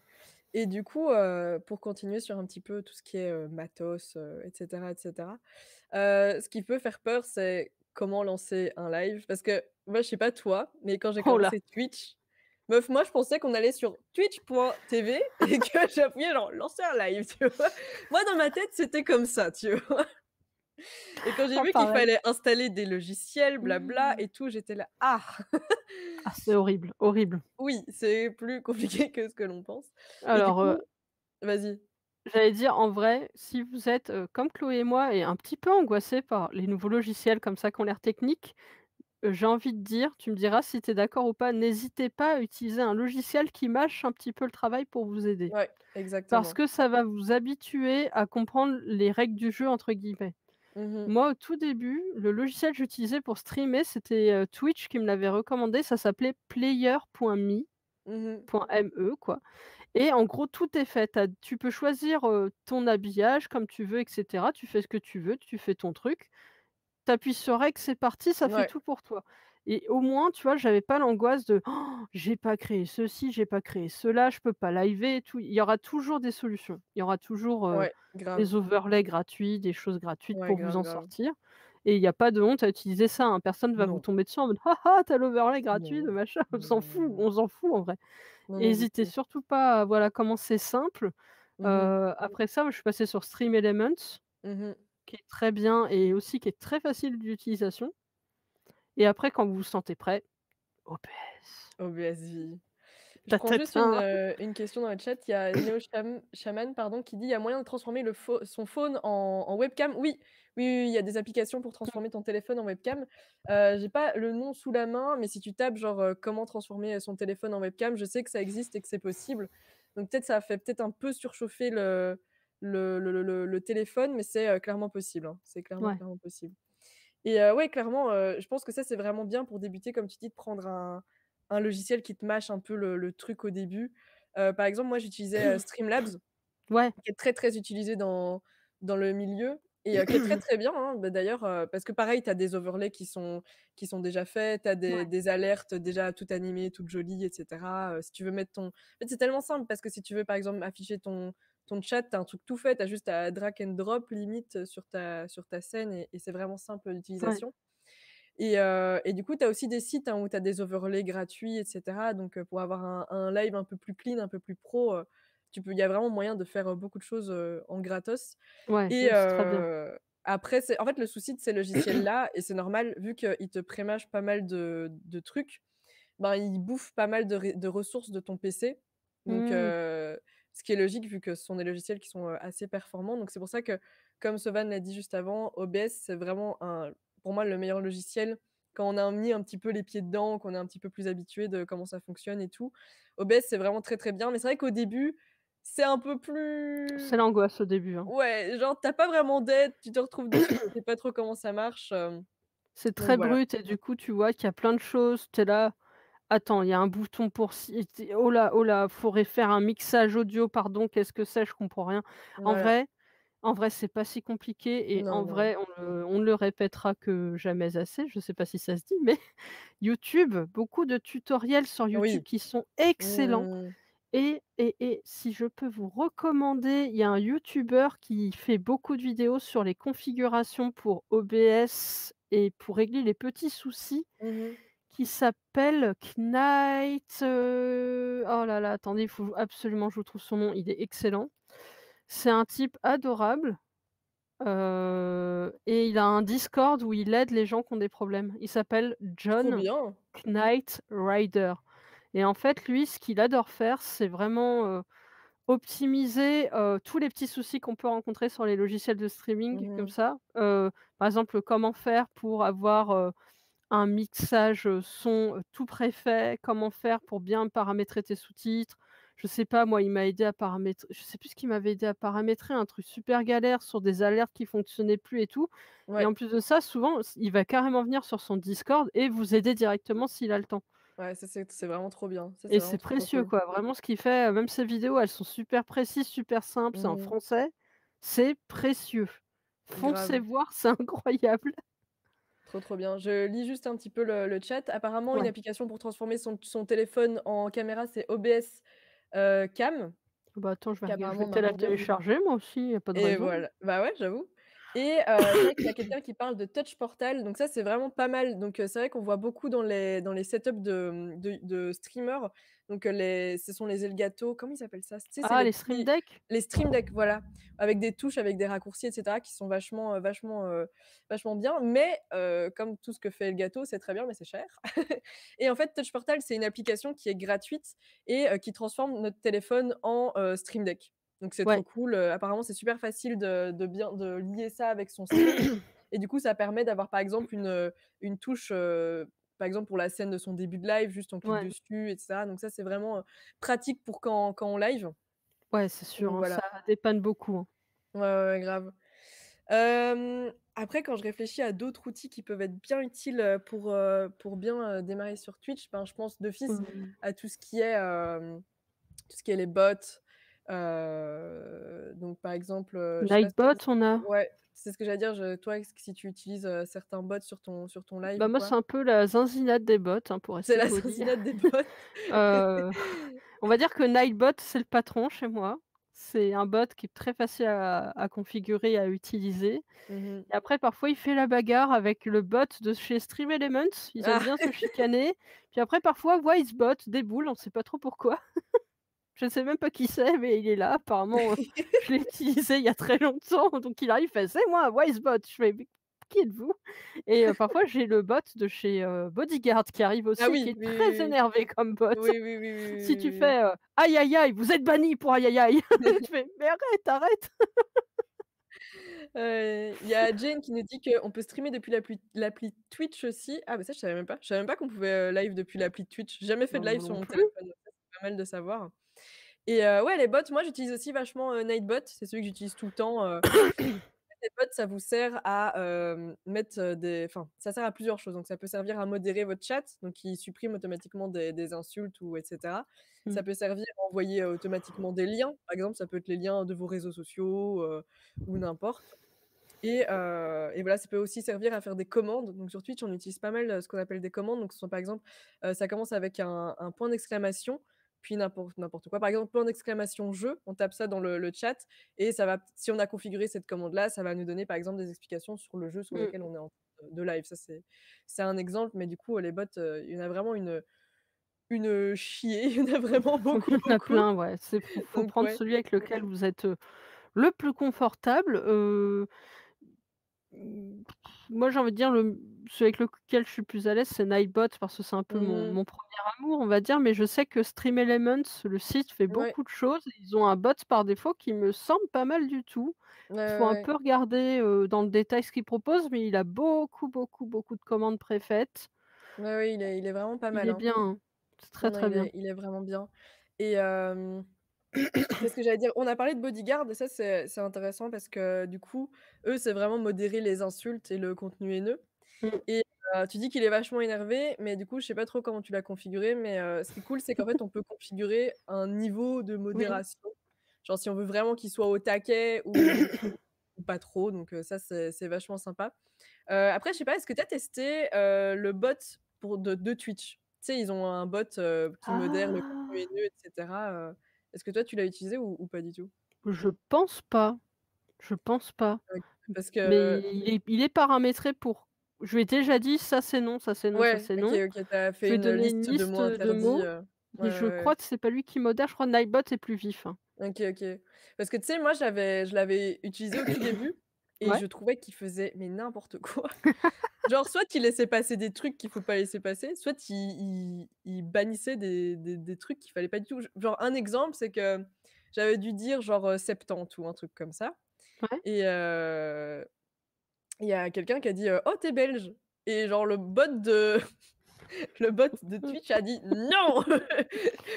et du coup, pour continuer sur un petit peu tout ce qui est, matos, et cetera, ce qui peut faire peur, c'est comment lancer un live. Parce que moi, je sais pas toi, mais quand j'ai Oh là! commencé Twitch, meuf, moi, je pensais qu'on allait sur twitch.tv et que j'appuyais genre: «Lancer un live», tu vois? Moi, dans ma tête, c'était comme ça, tu vois? Et quand j'ai Ah vu qu'il pareil. fallait installer des logiciels, blabla Mmh. et tout, j'étais là: «Ah!» Ah, c'est horrible, horrible. Oui, c'est plus compliqué que ce que l'on pense et du Alors, coup vas-y. j'allais dire en vrai, si vous êtes, comme Chloé et moi et un petit peu angoissés par les nouveaux logiciels comme ça qui ont l'air techniques, j'ai envie de dire, tu me diras si tu es d'accord ou pas, n'hésitez pas à utiliser un logiciel qui mâche un petit peu le travail pour vous aider. Ouais, Parce exactement. que ça va vous habituer à comprendre «les règles du jeu» entre guillemets. Mmh mh. Moi, au tout début, le logiciel que j'utilisais pour streamer, c'était, Twitch qui me l'avait recommandé, ça s'appelait player.me, Mmh mh. .me quoi. Et en gros, tout est fait. Tu peux choisir, ton habillage comme tu veux et cetera. Tu fais ce que tu veux, tu fais ton truc. Tu appuies sur rec, c'est parti, ça fait Ouais. tout pour toi et au moins, tu vois, j'avais pas l'angoisse de: «Oh, j'ai pas créé ceci, j'ai pas créé cela, je peux pas liver et tout». Il y aura toujours des solutions. Il y aura toujours, Ouais, grave. des overlays gratuits, des choses gratuites Ouais, pour vous grave, en grave. sortir et il y a pas de honte à utiliser ça, hein. Personne va vous Non. tomber dessus en mode: «Ah ah, tu l'overlay gratuit, Non. le machin». Non, non, non, non. On s'en fout en vrai. Non, Et non, du hésitez tout. surtout pas à voilà, commencer simple. Mmh mh. Après ça, moi je suis passée sur Stream Elements, Mmh mh. qui est très bien et aussi qui est très facile d'utilisation et après quand vous vous sentez prêt, OBS. OBS-V. Je Ta prends tête, juste hein. une question dans le chat. Il y a Shaman pardon, qui dit: «Il y a moyen de transformer son phone en webcam?» Oui, oui, oui, oui, il y a des applications pour transformer ton téléphone en webcam. J'ai pas le nom sous la main, mais si tu tapes genre, «comment transformer son téléphone en webcam», je sais que ça existe et que c'est possible. Donc peut-être ça a fait peut-être un peu surchauffer le téléphone, mais c'est, clairement possible, hein. C'est clairement, Ouais. clairement possible. Et ouais, clairement, je pense que ça, c'est vraiment bien pour débuter, comme tu dis, de prendre un logiciel qui te mâche un peu le truc au début. Par exemple, moi, j'utilisais, Streamlabs, Ouais. qui est très, très utilisé dans le milieu et qui est très, très bien, hein. Bah, d'ailleurs, parce que pareil, tu as des overlays qui sont déjà faits, tu as des Ouais. des alertes déjà toutes animées, toutes jolies et cetera. Si tu veux mettre ton en fait, c'est tellement simple parce que si tu veux, par exemple, afficher ton chat, tu as un truc tout fait, tu as juste à drag and drop limite, sur ta scène et c'est vraiment simple Ouais. d'utilisation et du coup, tu as aussi des sites, hein, où tu as des overlays gratuits et cetera donc pour avoir un live un peu plus clean, un peu plus pro, il y a vraiment moyen de faire, beaucoup de choses, en gratos Ouais, et ouais, c'est très bien. après c'est en fait, le souci de ces logiciels-là et c'est normal vu qu'ils te prémâchent pas mal de trucs, ben, ils bouffent pas mal de ressources de ton PC donc Mmh. ce qui est logique vu que ce sont des logiciels qui sont, assez performants donc c'est pour ça que, comme Sovann l'a dit juste avant, OBS, c'est vraiment pour moi, le meilleur logiciel quand on a mis un petit peu les pieds dedans, qu'on est un petit peu plus habitué de comment ça fonctionne et tout. OBS, c'est vraiment très, très bien mais c'est vrai qu'au début, c'est un peu C'est plus l'angoisse au début, hein. ouais, genre, tu as pas vraiment d'aide, tu te retrouves dessus, tu sais pas trop comment ça marche, C'est donc très voilà. brut et du coup, tu vois qu'il y a plein de choses, tu es là: «Attends, il y a un bouton pour ci, oh là, faudrait faire un mixage audio, pardon, qu'est-ce que c'est? Je comprends rien». En Ouais. vrai En vrai, c'est pas si compliqué et Non, en non. vrai, on ne le répétera que jamais assez, je sais pas si ça se dit, mais YouTube, beaucoup de tutoriels sur YouTube Oui. qui sont excellents Mmh. et si je peux vous recommander, il y a un youtubeur qui fait beaucoup de vidéos sur les configurations pour OBS et pour régler les petits soucis, Mmh mh. qui s'appelle Knight, oh là là, attendez, il faut absolument que je vous trouve son nom, il est excellent. C'est un type adorable Et il a un Discord où il aide les gens qui ont des problèmes. Il s'appelle Trop John bien. Knight Rider et en fait, lui, ce qu'il adore faire, c'est vraiment, optimiser, tous les petits soucis qu'on peut rencontrer sur les logiciels de streaming comme Mmh. ça. Par exemple, comment faire pour avoir, un mixage, son, tout préfet, comment faire pour bien paramétrer tes sous-titres. Je sais pas moi, il m'a aidé à paramétrer je sais plus ce qu'il m'avait aidé à paramétrer, un truc super galère sur des alertes qui fonctionnaient plus et tout et Ouais, en plus de ça, souvent, il va carrément venir sur son Discord et vous aider directement s'il a le temps ouais, ça c'est vraiment trop bien. Ça, c'est et vraiment c'est trop, trop précieux cool. quoi. Vraiment ce qu'il fait, même ses vidéos, elles sont super précises, super simples, c'est en Mmh. français, c'est précieux. Foncez Grave. voir, c'est incroyable. Trop, trop bien. Je lis juste un petit peu le chat. Apparemment, une Ouais. application pour transformer son téléphone en caméra, c'est OBS, Cam, Bah, attends, je vais qu'apparemment peut-être la marche bien. télécharger moi aussi, il y a pas de Et raison. voilà. Bah, ouais, j'avoue. Et c'est vrai qu'il y a quelqu'un qui parle de Touch Portal, donc ça, c'est vraiment pas mal. Donc c'est vrai qu'on voit beaucoup dans les setups de streamers, donc ce sont les Elgato, comment ils appellent ça? Tu sais, c'est Ah, les les Stream petits Deck? les Stream Deck, voilà, avec des touches, avec des raccourcis et cetera qui sont vachement bien. Mais comme tout ce que fait Elgato, c'est très bien, mais c'est cher. Et en fait, Touch Portal, c'est une application qui est gratuite et qui transforme notre téléphone en, Stream Deck. Donc c'est trop Ouais. cool, apparemment c'est super facile de lier ça avec son stream et du coup ça permet d'avoir par exemple une touche, par exemple pour la scène de son début de live, juste on clique Ouais, dessus et cetera. Donc ça c'est vraiment, pratique pour quand on live. ouais, c'est sûr, Donc hein, ça voilà. dépanne beaucoup, hein. Ouais, ouais, ouais, grave. Après quand je réfléchis à d'autres outils qui peuvent être bien utiles, pour bien, démarrer sur Twitch, ben, je pense d'office Mmh. à tout ce qui est les bots, donc par exemple, je sais pas si toi Nightbot, on a ouais, c'est ce que j'allais dire, toi, si tu utilises, certains bots sur ton live bah, ou moi, quoi? c'est un peu la zinzinade des bots, hein, pour C'est rester la poli. zinzinade des bots. Heu, on va dire que Nightbot, c'est le patron chez moi. C'est un bot qui est très facile à configurer et à utiliser Mmh mh. et après parfois il fait la bagarre avec le bot de chez Stream Elements. Ils aiment Ah! bien se chicaner. Puis après parfois Wisebot déboule, on sait pas trop pourquoi. Je sais même pas qui c'est, mais il est là. Apparemment, je l'ai utilisé il y a très longtemps, donc il arrive, il fait: «C'est moi, Wisebot». Je fais: «Mais qui êtes-vous?» et parfois j'ai le bot de chez, Bodyguard qui arrive Ah aussi, qui oui, est oui, très oui, énervé comme bot. oui. Oui, oui, oui, oui, Si oui, tu oui, oui. fais, «Aïe, aïe, aïe, vous êtes banni pour aïe, aïe, aïe», je fais: «Mais arrête, arrête!» Il y a Jane qui nous dit qu'on peut streamer depuis l'appli Twitch aussi. Ah bah ça je savais même pas. Je savais même pas qu'on pouvait, live depuis l'appli Twitch. J'ai jamais fait Bah, de live moi sur non mon plus. téléphone, donc ça c'est pas mal de savoir. Et ouais les bots, moi j'utilise aussi vachement, Nightbot, c'est celui que j'utilise tout le temps, les bots, ça vous sert à, mettre, ça sert à plusieurs choses. Donc ça peut servir à modérer votre chat, donc il supprime automatiquement des insultes ou et cetera. Mmh. Ça peut servir à envoyer, automatiquement des liens. Par exemple, ça peut être les liens de vos réseaux sociaux, ou n'importe. Et voilà, ça peut aussi servir à faire des commandes. Donc sur Twitch, on utilise pas mal, ce qu'on appelle des commandes. Donc ce sont par exemple, ça commence avec un point d'exclamation, puis n'importe quoi. Par exemple, point d'exclamation «jeu», on tape ça dans le chat et ça va si on a configuré cette commande-là, ça va nous donner par exemple des explications sur le jeu sur Mmh. lequel on est en train de live. Ça c'est un exemple, mais du coup, les bots, il y en a vraiment une chier, il y en a vraiment Il beaucoup, y en a beaucoup. plein, ouais, c'est faut Donc prendre ouais. celui avec lequel vous êtes, le plus confortable, Mmh, moi, j'ai envie de dire celui avec lequel je suis plus à l'aise, c'est Nightbot parce que c'est un peu mon Mmh. mon 1er amour, on va dire, mais je sais que Stream Elements, le site, fait Ouais. beaucoup de choses. Ils ont un bot par défaut qui me semble pas mal du tout. Ouais, Il faut ouais, un ouais. peu regarder, dans le détail ce qu'ils proposent, mais il a beaucoup, beaucoup, beaucoup de commandes préfaites. Ouais, ouais, il est vraiment pas Il mal, est hein. bien, hein. C'est Non, très, non, très bien. il est vraiment bien et qu'est-ce que j'allais dire? On a parlé de Bodyguard et ça, c'est intéressant parce que, du coup, eux, c'est vraiment modérer les insultes et le contenu haineux Mmh. et tu dis qu'il est vachement énervé, mais du coup, je sais pas trop comment tu l'as configuré, mais ce qui est cool, c'est qu'en fait, on peut configurer un niveau de Oui. modération. Genre, si on veut vraiment qu'il soit au taquet ou pas trop, donc ça, c'est vachement sympa. Après, je sais pas, est-ce que tu as testé, le bot de Twitch? Tu sais, ils ont un bot, qui modère le contenu Ah! haineux et cetera, est-ce que toi, tu l'as utilisé ou pas du tout? Je pense pas, je pense pas. OK, parce que Mais il est paramétré pour je lui ai déjà dit: «Ça c'est non, ça c'est non, ça ouais, c'est OK, non». OK, tu as Je fait lui ai une donné une liste de liste, mots de interdits, mots ouais, et ouais, je ouais. crois que c'est pas lui qui modère, je crois Nightbot est plus vif, hein. OK, OK. Parce que tu sais, moi, je l'avais utilisé au tout début et Ouais, je trouvais qu'il faisait mais n'importe quoi. Genre soit il laissait passer des trucs qu'il faut pas laisser passer, soit il bannissait des trucs qu'il fallait pas du tout. Genre un exemple, c'est que j'avais dû dire genre, 70 ou un truc comme ça ouais. et il y a quelqu'un qui a dit, «Oh tu es belge» et genre le bot de Twitch a dit: «Non!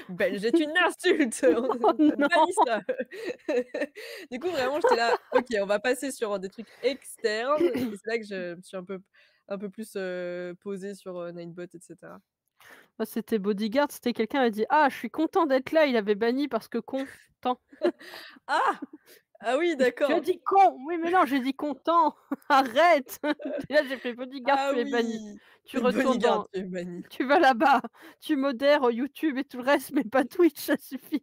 Belge est une insulte, Oh on non! bannit ça!» Du coup, vraiment, j'étais là: «OK, on va passer sur des trucs externes» et c'est là que je me suis un peu plus, posée sur, Ninebot et cetera. Moi, c'était Bodyguard, c'était quelqu'un qui a dit: «Ah, je suis content d'être là», il avait banni parce que content. Ah! Ah oui, Tu as d'accord. dit con! Oui, mais non, j'ai dit content! Arrête! Et là, j'ai fait: «Bodyguard, Ah tu es banni. oui! Tu retournes Bodyguard dans qui est banni. tu vas là-bas, tu modères YouTube et tout le reste, mais pas Twitch, ça suffit».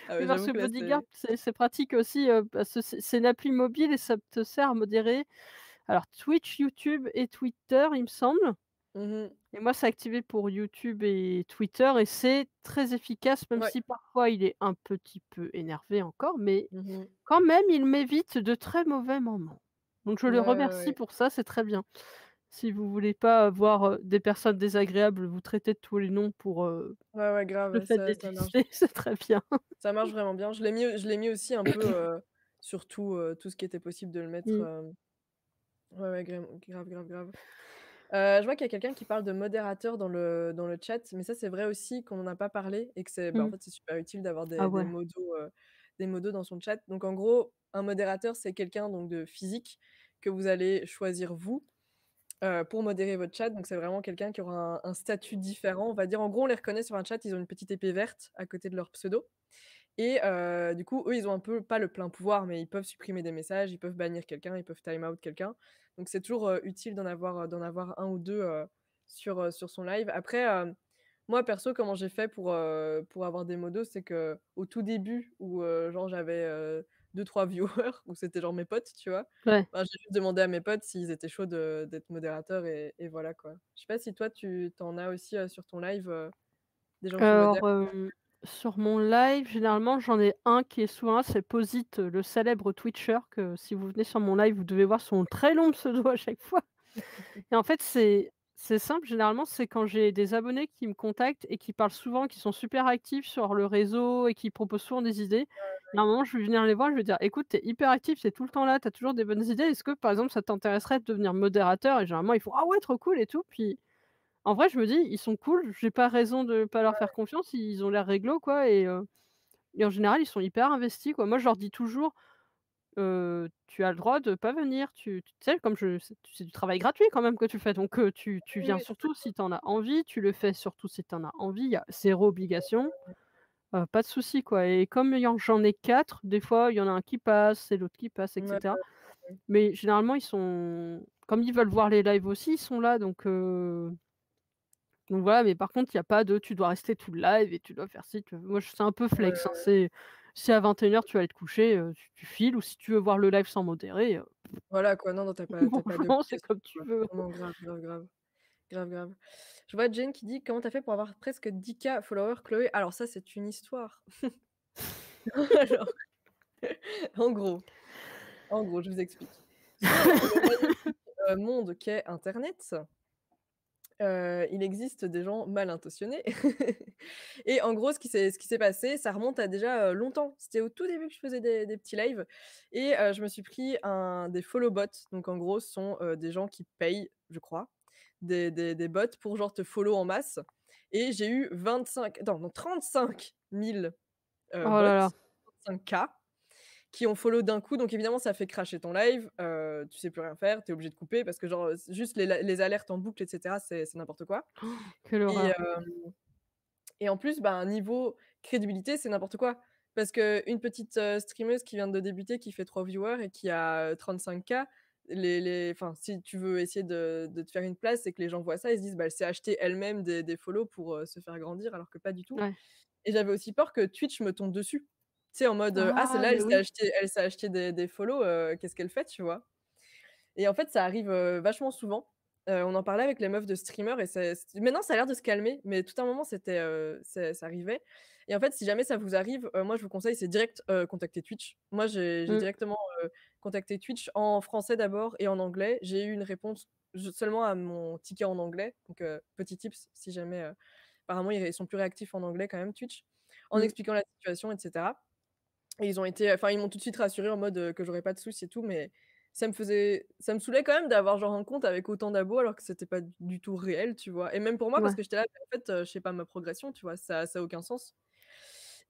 Ah Oui, ouais, parce j'avoue que que là, Bodyguard, c'est c'est pratique aussi, parce que c'est une appli mobile et ça te sert à modérer, alors Twitch, YouTube et Twitter, il me semble. mmh mh. Et moi, c'est activé pour YouTube et Twitter et c'est très efficace, même Ouais. si parfois il est un petit peu énervé encore, mais Mmh mh. quand même, il m'évite de très mauvais moments. Donc je Ouais, le ouais, remercie ouais. pour ça, c'est très bien. Si vous voulez pas voir, des personnes désagréables vous traiter de tous les noms pour, Ouais, ouais, le grave, fait ça marche. d'exister, c'est très bien. Ça marche vraiment bien. Je l'ai mis aussi un peu, sur tout ce qui était possible de le mettre, Mmh. ouais, ouais, grave, grave, grave. Je vois qu'il y a quelqu'un qui parle de modérateur dans le chat, mais ça, c'est vrai aussi qu'on en a pas parlé et que c'est bah, en Mmh. fait, c'est super utile d'avoir Ah des ouais. modos dans son chat. Donc en gros, un modérateur, c'est quelqu'un donc de physique que vous allez choisir vous, pour modérer votre chat. Donc c'est vraiment quelqu'un qui aura un statut différent. On va dire, en gros, on les reconnaît sur un chat, ils ont une petite épée verte à côté de leur pseudo et du coup, eux, ils ont un peu pas le plein pouvoir, mais ils peuvent supprimer des messages, ils peuvent bannir quelqu'un, ils peuvent time out quelqu'un. Donc c'est toujours, utile d'en avoir 1 ou 2 sur son live. Après, moi perso, comment j'ai fait pour avoir des modos, c'est qu'au tout début où, genre j'avais, 2-3 viewers, où c'était genre mes potes, tu vois? Ouais. Bah, j'ai juste demandé à mes potes s'ils étaient chauds d'être modérateurs et voilà quoi. Je sais pas si toi tu en as aussi, sur ton live, des gens qui modèrent? Alors, sur mon live, généralement, j'en ai un qui est souvent là, c'est Posit, le célèbre Twitcher que si vous venez sur mon live, vous devez voir son très long pseudo à chaque fois. Et en fait, c'est simple, généralement, c'est quand j'ai des abonnés qui me contactent et qui parlent souvent, qui sont super actifs sur le réseau et qui proposent souvent des idées. Il y a un moment, je vais venir les voir, je vais dire: «Écoute, tu es hyper actif, tu es tout le temps là, tu as toujours des bonnes idées. Est-ce que, par exemple, ça t'intéresserait de devenir modérateur?» Et généralement, ils font: «Ah ouais, trop cool et tout». Puis en vrai, je me dis: «Ils sont cool, j'ai pas raison de pas leur faire confiance, ils ont l'air réglo, quoi». Et en général, ils sont hyper investis, quoi. Moi, je leur dis toujours: Tu as le droit de pas venir, tu sais, comme je c'est du travail gratuit quand même que tu fais, donc tu Oui, viens oui, c'est ça. surtout si tu en as envie, tu le fais surtout si tu en as envie, il y a 0 obligation, pas de souci, quoi. Et comme j'en ai 4, des fois, il y en a un qui passe et l'autre qui passe et Ouais, cetera. ouais. Mais généralement, ils sont comme ils veulent voir les lives aussi, ils sont là, donc voilà. Mais par contre, il y a pas de: «Tu dois rester tout le live et tu dois faire ci, tu» moi, je c'est un peu flex, hein, Ouais. c'est si à 21:00 tu vas aller te coucher, tu files, ou si tu veux voir le live sans modérer, Voilà quoi, non, non, tu pas franchement, c'est d'obligation comme tu quoi. veux. Non, non, grave, grave, grave. Grave, grave. Je vois Jane qui dit: «Comment tu as fait pour avoir presque 10 K followers, Chloé?» Alors ça, c'est une histoire. Alors, en gros je vous explique. Sur le magnifique, monde qu'est internet, il existe des gens mal intentionnés et en gros, ce qui s'est passé, ça remonte à déjà, longtemps. C'était au tout début que je faisais des petits lives et je me suis pris des follow bots. Donc en gros, ce sont, des gens qui payent, je crois, des bots pour genre te follow en masse et j'ai eu 25 attends, non 35 000, Oh bots, là là. 35K qui ont follow d'un coup, donc évidemment ça fait crasher ton live, tu sais plus rien faire, tu es obligé de couper parce que genre, juste les alertes en boucle et cetera, c'est n'importe quoi Quelle et horreur. et en plus, bah, niveau crédibilité, c'est n'importe quoi. Parce qu'une petite, streameuse qui vient de débuter, qui fait 3 viewers et qui a, 35K, enfin, si tu veux essayer de te faire une place et que les gens voient ça, ils se disent: «Bah, elle s'est acheté elle-même des follow pour, se faire grandir», alors que pas du tout Ouais. et j'avais aussi peur que Twitch me tombe dessus. Tu sais, en mode, «Ah Ah celle-là, mais oui. elle s'est acheté des follow, qu'est-ce qu'elle fait?» Tu vois? Et en fait, ça arrive, vachement souvent On en parlait avec les meufs de streamers et maintenant ça a l'air de se calmer, mais tout un moment ça arrivait et en fait, si jamais ça vous arrive, moi je vous conseille, c'est direct, contacter Twitch. Moi j'ai Mmh. directement, contacté Twitch en français d'abord et en anglais. J'ai eu une réponse seulement à mon ticket en anglais, donc petit tips si jamais, apparemment ils sont plus réactifs en anglais quand même Twitch, en Mmh. expliquant la situation et cetera. Et ils m'ont tout de suite rassuré en mode, que j'aurais pas de soucis et tout, mais ça me saoulait quand même d'avoir genre un compte avec autant d'abos alors que c'était pas du tout réel, tu vois? Et même pour moi parce Ouais, que j'étais là, mais en fait, je sais pas ma progression, tu vois? Ça a aucun sens.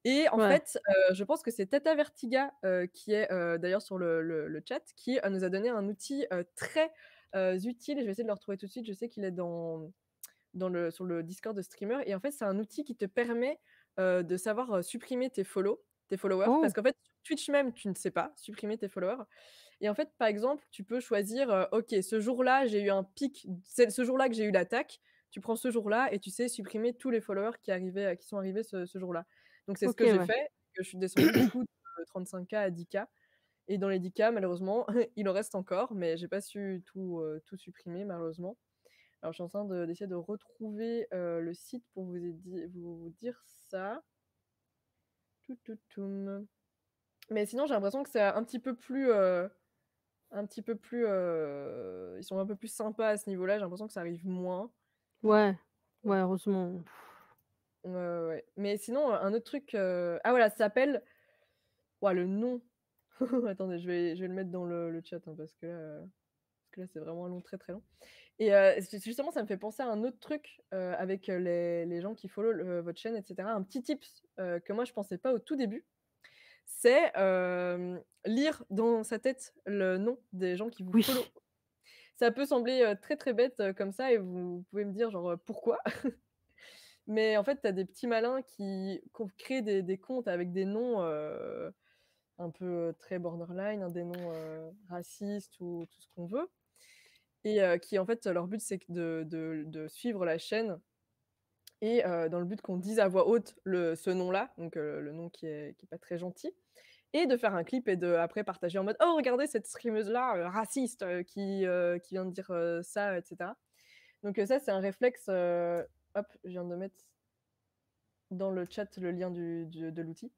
Et en ouais. fait, je pense que c'est Tata Vertiga, qui est, d'ailleurs sur le chat, qui, nous a donné un outil, très, utile. Je vais essayer de le retrouver tout de suite. Je sais qu'il est sur le Discord de streamer et en fait, c'est un outil qui te permet, de savoir, supprimer tes followers. Parce Oh! qu'en fait, sur Twitch même, tu ne sais pas supprimer tes followers et en fait, par exemple, tu peux choisir, OK, ce jour-là, j'ai eu un pic, c'est ce jour-là que j'ai eu l'attaque. Tu prends ce jour-là et tu sais supprimer tous les followers qui sont arrivés ce jour-là. Donc c'est ce que OK, j'ai ouais. fait, que je suis descendue du coup de 35K à 10K et dans les 10K malheureusement, il en reste encore, mais j'ai pas su tout supprimer malheureusement. Alors je suis en train d'essayer de retrouver, le site pour vous dire ça. Toutoum. Mais sinon j'ai l'impression que c'est ils sont un peu plus sympas à ce niveau-là, j'ai l'impression que ça arrive moins. Ouais, ouais, heureusement. Ouais, ouais, ouais. Mais sinon, un autre truc, ah voilà, ça s'appelle ouah le nom. Attendez, je vais le mettre dans le chat, hein, parce que là, c'est vraiment long, très, très long. Et justement, ça me fait penser à un autre truc, avec, les gens qui follow votre chaîne et cetera. Un petit tips, que moi je pensais pas au tout début, c'est, lire dans sa tête le nom des gens qui vous Oui. follow. Ça peut sembler, très, très bête, comme ça et vous pouvez me dire genre, «Pourquoi?» Mais en fait, tu as des petits malins qui ont créé des comptes avec des noms, un peu, très borderline, hein, des noms, racistes ou tout ce qu'on veut et qui en fait, leur but c'est que de suivre la chaîne et dans le but qu'on dise à voix haute ce nom-là, donc le nom qui est pas très gentil et de faire un clip et de après partager en mode: «Oh regardez cette streameuse-là, raciste, qui vient de dire, ça» et cetera. Donc ça, c'est un réflexe, hop, je viens de mettre dans le chat le lien de l'outil.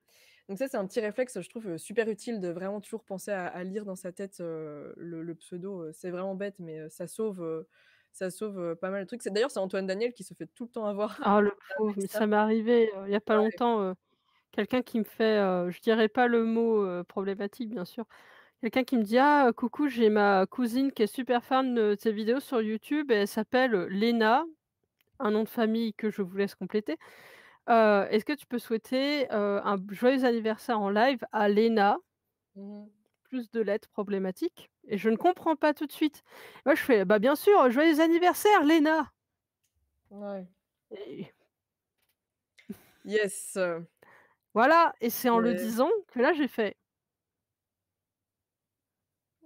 Donc ça, c'est un petit réflexe, je trouve, super utile de vraiment toujours penser à lire dans sa tête, le pseudo, c'est vraiment bête, mais ça sauve pas mal de trucs. C'est Antoine Daniel qui se fait tout le temps avoir Ah le pauvre, avec mais ça. ça m'est arrivé, il y a pas Ouais. longtemps, quelqu'un qui me fait, je dirais pas le mot, problématique bien sûr. Quelqu'un qui me dit: «Ah, coucou, j'ai ma cousine qui est super fan de tes vidéos sur YouTube et elle s'appelle, Léna», un nom de famille que je vous laisse compléter. «Est-ce que tu peux souhaiter, un joyeux anniversaire en live à Léna?» Mmh. Plus de lettres problématiques et je ne comprends pas tout de suite. Moi je fais: «Bah, bien sûr, joyeux anniversaire Léna!» Ouais. et Yes, voilà et c'est en le c'est disant que là j'ai fait: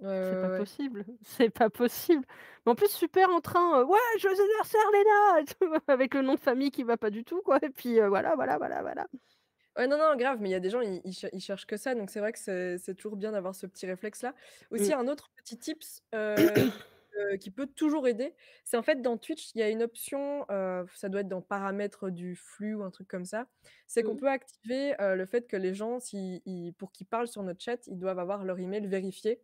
ouais, «C'est ouais, pas ouais. possible, c'est pas possible». Mais en plus super en train, «Ouais, joyeux anniversaire Léna!» et tout, avec le nom de famille qui va pas du tout quoi et puis, voilà, voilà, voilà, voilà. Ouais, non, non, grave, mais il y a des gens, ils cherchent que ça, donc c'est vrai que c'est toujours bien d'avoir ce petit réflexe-là. Aussi, Mmh. un autre petit tips, qui peut toujours aider, c'est en fait dans Twitch, il y a une option, ça doit être dans paramètres du flux ou un truc comme ça. C'est qu'on Mmh. peut activer, le fait que les gens, pour qu'ils parlent sur notre chat, ils doivent avoir leur email vérifié.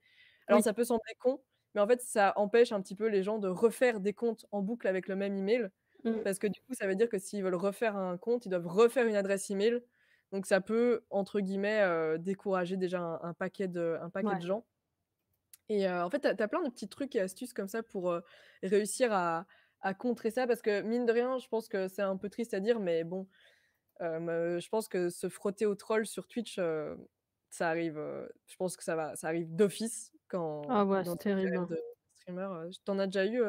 Alors Oui. ça peut sembler con, mais en fait, ça empêche un petit peu les gens de refaire des comptes en boucle avec le même email. Mmh. Parce que du coup, ça veut dire que s'ils veulent refaire un compte, ils doivent refaire une adresse email. Donc ça peut, entre guillemets, «décourager» déjà un paquet de Ouais. gens et en fait, tu as plein de petits trucs et astuces comme ça pour, réussir à contrer ça parce que mine de rien, je pense que c'est un peu triste à dire, mais bon, je pense que se frotter aux trolls sur Twitch, ça arrive, je pense que ça arrive d'office Ah ouais, dans c'est ta terrible, carrière hein. de streamer, tu as déjà eu,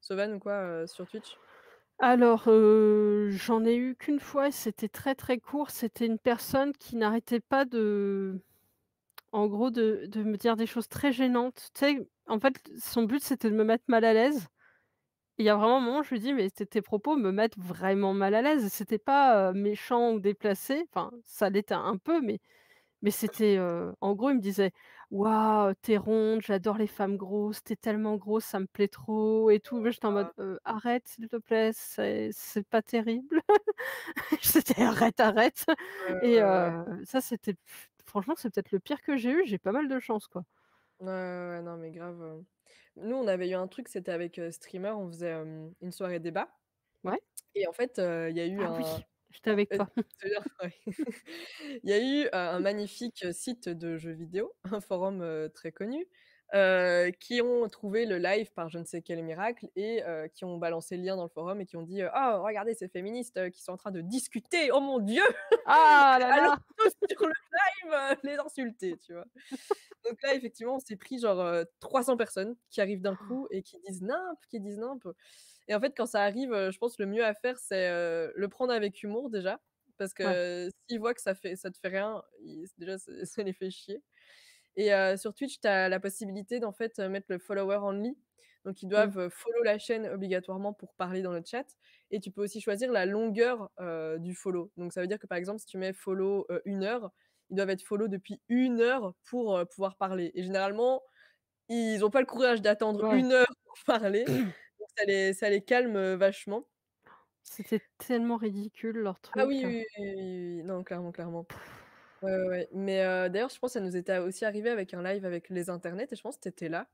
Sovan ou quoi, sur Twitch? Alors, j'en ai eu qu'une fois et c'était très, très court. C'était une personne qui n'arrêtait pas de En gros, de me dire des choses très gênantes. Tu sais, en fait, son but, c'était de me mettre mal à l'aise. Et il y a vraiment un moment, je lui dis: «Mais tes propos me mettent vraiment mal à l'aise». C'était pas, méchant ou déplacé, enfin, ça l'était un peu, mais c'était, en gros, il me disait: «Waouh, tu ronde, j'adore les femmes grosses, t'es tellement grosse, ça me plaît trop et tout». Moi j'étais en mode: Arrête s'il te plaît, c'est pas terrible». J'étais: «Arrête, arrête» Ouais, et ouais, ouais. ça c'était franchement c'est peut-être le pire que j'ai eu, j'ai pas mal de chance, quoi. Ouais, ouais, ouais, non, mais grave, nous, on avait eu un truc, c'était avec, Streamer, on faisait, une soirée débat Ouais? et en fait, il y a eu Ah oui, un j'étais avec toi. c'est bien, ouais. Il y a eu, un magnifique, site de jeux vidéo, un forum, très connu, qui ont trouvé le live par je ne sais quel miracle et qui ont balancé le lien dans le forum et qui ont dit, «Oh regardez ces féministes, qui sont en train de discuter, oh mon Dieu! Ah là Allons là! tous sur le live, les insulter», tu vois? Donc là, effectivement, on s'est pris genre, 300 personnes qui arrivent d'un coup et qui disent nimp et en fait, quand ça arrive, je pense le mieux à faire, c'est, le prendre avec humour déjà, parce Ouais, que s'ils voient que ça te fait rien, ils déjà ça les fait chier et sur Twitch, tu as la possibilité d'en fait, mettre le follower only. Donc ils mmh, doivent, follow la chaîne obligatoirement pour parler dans le chat et tu peux aussi choisir la longueur, du follow. Donc ça veut dire que, par exemple, si tu mets follow, 1 heure, ils doivent être follow depuis 1 heure pour, pouvoir parler et généralement, ils ont pas le courage d'attendre ouais. 1 heure pour parler, donc ça les calme, vachement. C'était tellement ridicule leur Ah oui, truc. oui, oui, oui, oui, oui. Non, clairement, clairement. Ouais, ouais, ouais, mais d'ailleurs, je pense que ça nous était aussi arrivé avec un live avec les internets et je pense que tu étais là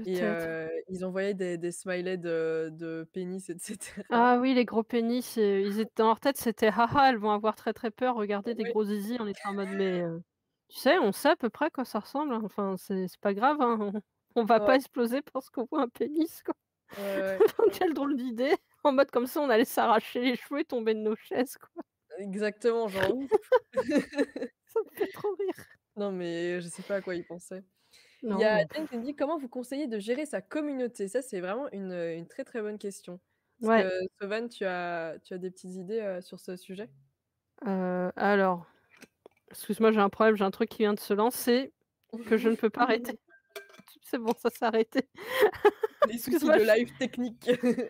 et Peut-être. ils envoyaient des smileys de pénis et cetera. Ah oui, les gros pénis, ils étaient dans leur tête, c'était: «Ha elles vont avoir très, très peur, regardez des Oui, gros zizis». On était en mode: «Mais tu sais, on sait à peu près à quoi ça ressemble, hein, enfin c'est pas grave, hein, on va pas ouais, exploser parce qu'on voit un pénis, quoi». ouais, ouais, Quelle drôle d'idée! En mode comme ça, on allait s'arracher les cheveux et tomber de nos chaises, quoi. exactement, genre ouf. Ça me fait trop rire. Non, mais je sais pas à quoi ils pensaient. Il y Non, a mais Jen qui me dit: «Comment vous conseillez de gérer sa communauté?» Ça, c'est vraiment une très, très bonne question. Est-ce ouais, que Sovan, tu as des petites idées, sur ce sujet? alors, excuse-moi, j'ai un problème, j'ai un truc qui vient de se lancer que je ne peux pas arrêter. C'est bon, ça s'est arrêté. Les soucis Excuse-moi, de live techniques.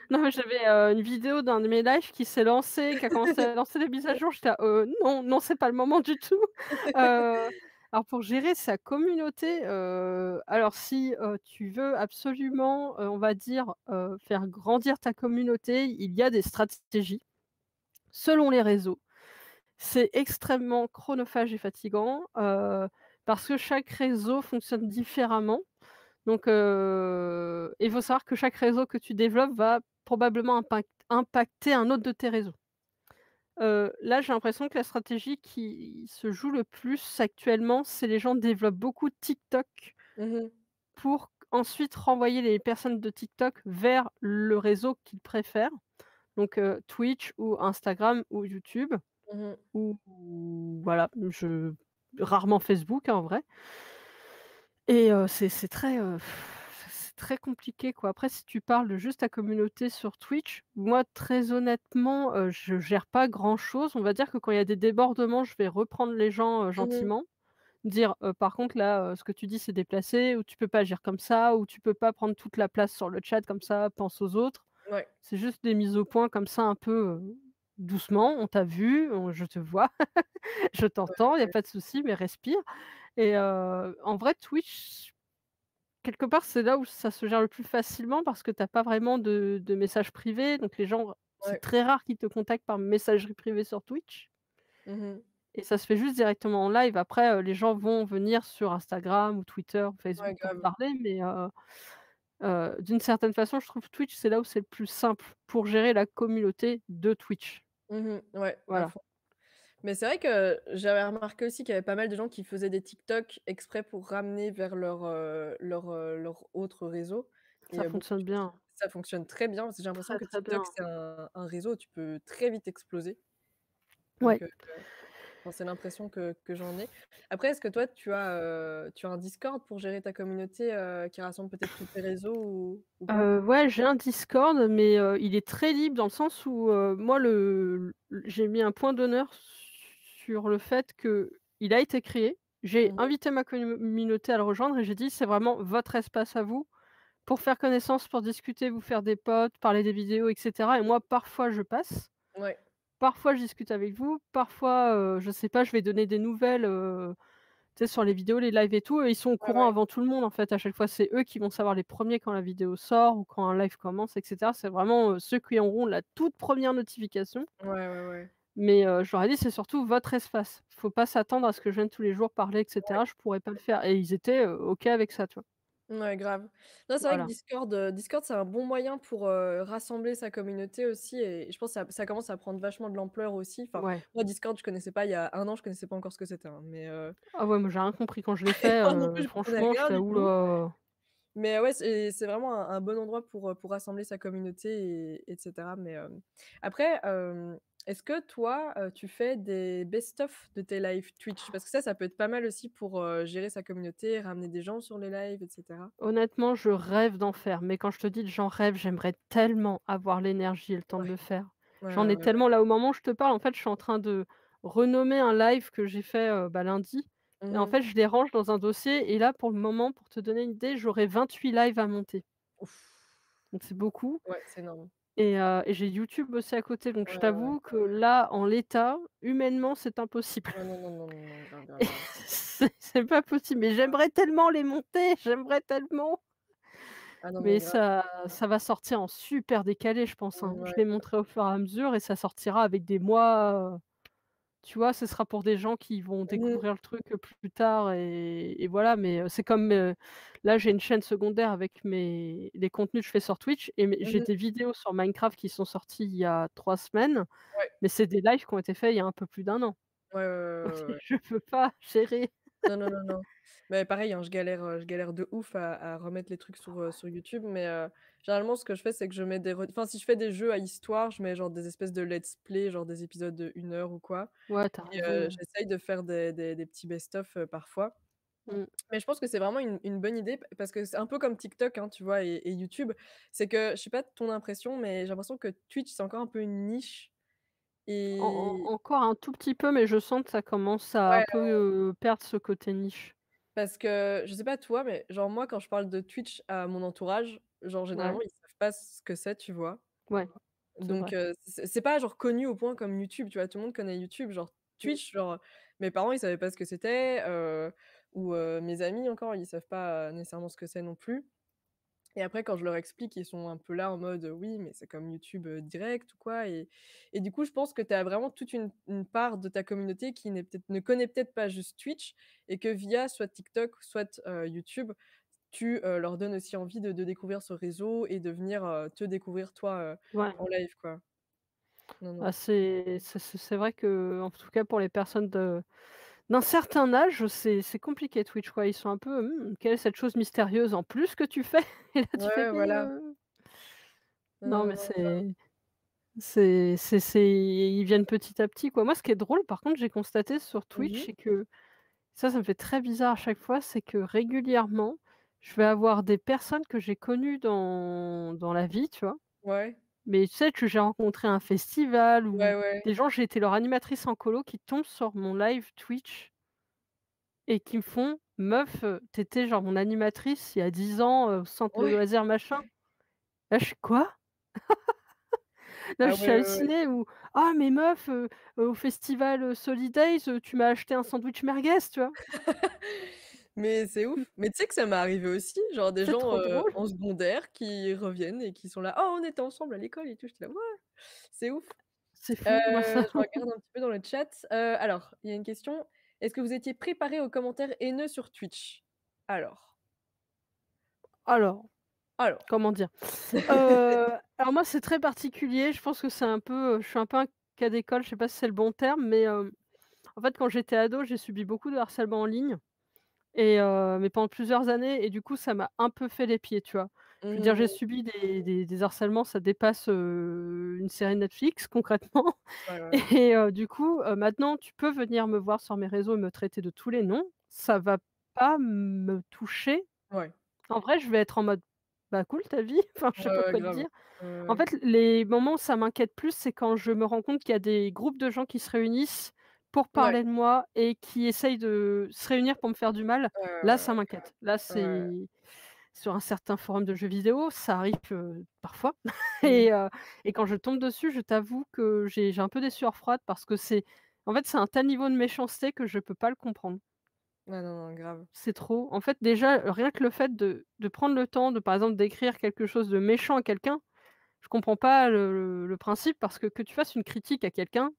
non, mais j'avais, une vidéo d'un de mes lives qui s'est lancé, qui a commencé à lancer des mises à jour. J'étais là: Non, non, c'est pas le moment du tout». Heu, alors pour gérer sa communauté, alors si, tu veux absolument, on va dire, faire grandir ta communauté, il y a des stratégies selon les réseaux. C'est extrêmement chronophage et fatigant, parce que chaque réseau fonctionne différemment. Donc il faut savoir que chaque réseau que tu développes va probablement impacter un autre de tes réseaux. Là, j'ai l'impression que la stratégie qui se joue le plus actuellement, c'est les gens développent beaucoup TikTok Mmh mh. pour ensuite renvoyer les personnes de TikTok vers le réseau qu'ils préfèrent, donc Twitch ou Instagram ou YouTube Mmh. ou voilà, rarement Facebook, hein, en vrai. Et c'est très compliqué, quoi. Après, si tu parles de juste ta communauté sur Twitch, moi, très honnêtement, je gère pas grand-chose. On va dire que quand il y a des débordements, je vais reprendre les gens, Mmh. gentiment. Dire: «Par contre, là, ce que tu dis, c'est déplacé» ou «Tu peux pas agir comme ça» ou «Tu peux pas prendre toute la place sur le chat comme ça, pense aux autres». Ouais, C'est juste des mises au point comme ça un peu, doucement: «On t'a vu, je te vois, je t'entends, il y a ouais. pas de souci, mais respire». Et en vrai, Twitch, quelque part, c'est là où ça se gère le plus facilement parce que tu as pas vraiment de messages privés, donc les gens c'est Ouais. très rare qu'ils te contactent par messagerie privée sur Twitch Mmh. et ça se fait juste directement en live. Après, les gens vont venir sur Instagram ou Twitter ou Ouais, Facebook pour grave. parler, mais d'une certaine façon, je trouve Twitch, c'est là où c'est le plus simple pour gérer la communauté de Twitch. Mmh. Ouais, à Voilà, fond. Mais c'est vrai que j'avais remarqué aussi qu'il y avait pas mal de gens qui faisaient des TikTok exprès pour ramener vers leur autre réseau et ça beaucoup de fonctionne gens bien, ça fonctionne très bien parce que j'ai l'impression très, que très TikTok, bien. c'est un réseau où tu peux très vite exploser. Ouais. Donc enfin, c'est l'impression que j'en ai. Après, est-ce que toi, tu as un Discord pour gérer ta communauté, qui rassemble peut-être tous tes réseaux ou pas? Ouais, j'ai un Discord, mais il est très libre dans le sens où, moi j'ai mis un point d'honneur sur le fait qu'il a été créé. J'ai Mmh. invité ma communauté à le rejoindre et j'ai dit: «C'est vraiment votre espace à vous pour faire connaissance, pour discuter, vous faire des potes, parler des vidéos et cetera» et moi, parfois, je passe, Ouais. parfois, je discute avec vous, parfois, je sais pas, je vais donner des nouvelles, Tu sais, sur les vidéos, les lives et tout, ils sont au Ouais, courant ouais. avant tout le monde, en fait. À chaque fois, c'est eux qui vont savoir les premiers quand la vidéo sort ou quand un live commence et cetera. C'est vraiment, ceux qui auront la toute première notification. Ouais, ouais, ouais. Mais je leur ai dit: «C'est surtout votre espace. Faut pas s'attendre à ce que je vienne tous les jours parler et cetera, je pourrais pas le faire» et ils étaient, OK avec ça, tu vois? Ouais, grave. Non, c'est vrai que Voilà. Discord, c'est un bon moyen pour, rassembler sa communauté aussi et je pense que ça commence à prendre vachement de l'ampleur aussi. Enfin, Ouais. moi Discord, je connaissais pas il y a 1 an, je connaissais pas encore ce que c'était, hein, mais Ah ouais, moi j'ai rien compris quand je l'ai fait, moi non plus, je comprenais franchement, je rien fais: du «Ouh tout. là!» Mais ouais, c'est vraiment un bon endroit pour rassembler sa communauté et cetera. Mais, après, est-ce que toi, tu fais des best-of de tes lives Twitch? Parce que ça peut être pas mal aussi pour, gérer sa communauté, ramener des gens sur les lives et cetera. Honnêtement, je rêve d'en faire, mais quand je te dis que j'en rêve, j'aimerais tellement avoir l'énergie et le temps de Ouais. le faire. Ouais, J'en ouais, ai ouais, ouais. tellement là, au moment où je te parle, en fait, je suis en train de renommer un live que j'ai fait, lundi et en Mmh. fait, je les range dans un dossier et là, pour le moment, pour te donner une idée, j'aurai 28 lives à monter. Ouf. Donc c'est beaucoup Ouais, c'est énorme. et j'ai YouTube aussi à côté, donc Ouais, je ouais, ouais. t'avoue que là, en l'état, humainement, c'est impossible. Ouais, non, non, non, non, non, grave, grave, grave. C'est pas possible, mais j'aimerais tellement les monter, j'aimerais tellement! Ah non, mais Mais grave. ça va sortir en super décalé, je pense, hein. Je Ouais. les monterai au fur et à mesure et ça sortira avec des mois, tu vois? Ce sera pour des gens qui vont Mmh. découvrir le truc, plus tard et voilà, mais c'est comme, là, j'ai une chaîne secondaire avec les contenus que je fais sur Twitch et j'ai Mmh. des vidéos sur Minecraft qui sont sorties il y a 3 semaines, Ouais. mais c'est des lives qui ont été faits il y a un peu plus d'1 an. Ouais, ouais, ouais, ouais, ouais, ouais. Je peux pas gérer. Non, non, non, non. Mais pareil, hein, je galère de ouf à remettre les trucs sur YouTube, mais généralement, ce que je fais, c'est que je mets enfin, si je fais des jeux à histoire, je mets genre des espèces de let's play, genre des épisodes de 1 heure ou quoi Ouais, tu as et raison. j'essaye de faire des petits best-of, parfois. Mmh. Mais je pense que c'est vraiment une bonne idée parce que c'est un peu comme TikTok, hein, tu vois? Et YouTube. C'est que, je sais pas ton impression, mais j'ai l'impression que Twitch, c'est encore un peu une niche et Encore un tout petit peu, mais je sens que ça commence à un ouais. peu, perdre ce côté niche. Parce que je sais pas toi, mais genre moi quand je parle de Twitch à mon entourage, genre Ouais, généralement ils savent pas ce que c'est, tu vois? ouais, c'est Donc vrai. c'est pas genre connu au point comme YouTube, tu vois? Tout le monde connaît YouTube, genre Mmh. Twitch, genre mes parents ils savaient pas ce que c'était, ou mes amis encore, ils savent pas nécessairement ce que c'est non plus. Et après quand je leur explique, ils sont un peu là en mode: «Oui, mais c'est comme YouTube, direct ou quoi» et du coup, je pense que tu as vraiment toute une part de ta communauté qui ne connaît peut-être pas juste Twitch et que via soit TikTok, soit, YouTube, tu, leur donnes aussi envie de découvrir ce réseau et de venir, te découvrir toi, Ouais, en live, quoi. Non, bah, non. c'est vrai qu'en tout cas pour les personnes d'un certain âge, c'est compliqué Twitch, quoi. Ils sont un peu: quelle est cette chose mystérieuse en plus que tu fais?» et là tu fais: Ouais, «Mais voilà. Non, non non, mais non. c'est ils viennent petit à petit, quoi». Moi, ce qui est drôle par contre, j'ai constaté sur Mmh. Twitch, c'est que ça me fait très bizarre à chaque fois, c'est que régulièrement, je vais avoir des personnes que j'ai connues dans la vie, tu vois? Ouais. Mais tu sais, que j'ai rencontré à un festival ou Ouais, ouais. des gens, j'ai été leur animatrice en colo qui tombent sur mon live Twitch et qui me font: «Meuf, tu étais genre mon animatrice il y a 10 ans, au centre de Ouais. loisirs machin». Là, je suis: «Quoi?» Là, Ah je ouais, suis ouais, ouais. hallucinée ou: «Ah mais meuf, au festival, Solidays, tu m'as acheté un sandwich merguez», tu vois? Mais c'est Mmh. ouf. Mais tu sais que ça m'est arrivé aussi, genre des C'est gens, trop drôle. en secondaire qui reviennent et qui sont là: «Oh, on était ensemble à l'école et tout». J'étais là: «Ouais, c'est ouf». C'est fou, moi ça Je regarde un petit peu dans le chat. Alors, il y a une question: «Est-ce que vous étiez préparés aux commentaires haineux sur Twitch?» Alors alors, alors. comment dire? Heu, alors moi, c'est très particulier. Je pense que c'est un peu, je suis un peu un cas d'école, je sais pas si c'est le bon terme, mais en fait, quand j'étais ado, j'ai subi beaucoup de harcèlement en ligne et mais pendant plusieurs années et du coup, ça m'a un peu fait les pieds, tu vois? Je veux dire, j'ai Mmh. subi des harcèlements, ça dépasse, une série Netflix concrètement Ouais, ouais, ouais. et du coup, maintenant, tu peux venir me voir sur mes réseaux et me traiter de tous les noms. Ça va pas me toucher. Ouais. En vrai, je vais être en mode: «Bah, cool ta vie», enfin, je Ouais, sais pas ouais, quoi te grave. dire. Ouais, ouais, En ouais. fait, les moments où ça m'inquiète plus, c'est quand je me rends compte qu'il y a des groupes de gens qui se réunissent pour Ouais, parler de moi et qui essayent de se réunir pour me faire du mal. ouais, ouais, Là, ouais, ça m'inquiète. Là, ouais, ouais. c'est sur un certain forum de jeux vidéo, ça arrive, parfois Mmh. et quand je tombe dessus, je t'avoue que j'ai un peu des sueurs froides parce que c'est en fait, c'est un tel niveau de méchanceté que je peux pas le comprendre. Ouais, non, non, grave. C'est trop. En fait, déjà, rien que le fait de prendre le temps de, par exemple, d'écrire quelque chose de méchant à quelqu'un, je comprends pas le principe parce que tu fasses une critique à quelqu'un,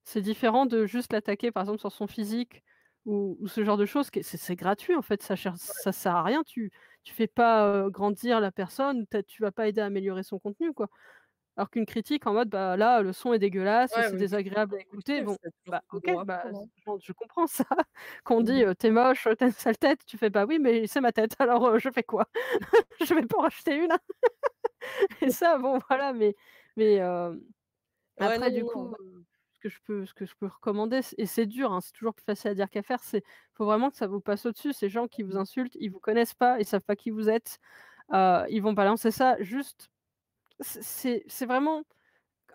c'est différent de juste l'attaquer, par exemple, sur son physique ou ce genre de choses qui c'est gratuit, en fait, ça sert à rien. Tu fais pas, grandir la personne, tu vas pas aider à améliorer son contenu, quoi. Alors qu'une critique en mode: «Bah, là, le son est dégueulasse, Ouais, c'est une critique désagréable à écouter». constructive, Bon, c'est toujours bah, plus OK, bon à bah, prendre, hein. je comprends ça. Qu'on Mmh dit, mh. «Tu moche, tu une sale tête», tu fais: «Bah, oui, mais c'est ma tête, alors, je fais quoi? Je vais pas en racheter une?» Et ça, bon, voilà, mais Ouais, non, après non, du non. coup, ce que je peux recommander et c'est dur, hein, c'est toujours plus facile à dire qu'à faire, faut vraiment que ça vous passe au-dessus. Ces gens qui vous Mmh. insultent, ils vous connaissent pas, ils savent pas qui vous êtes, ils vont balancer ça juste c'est vraiment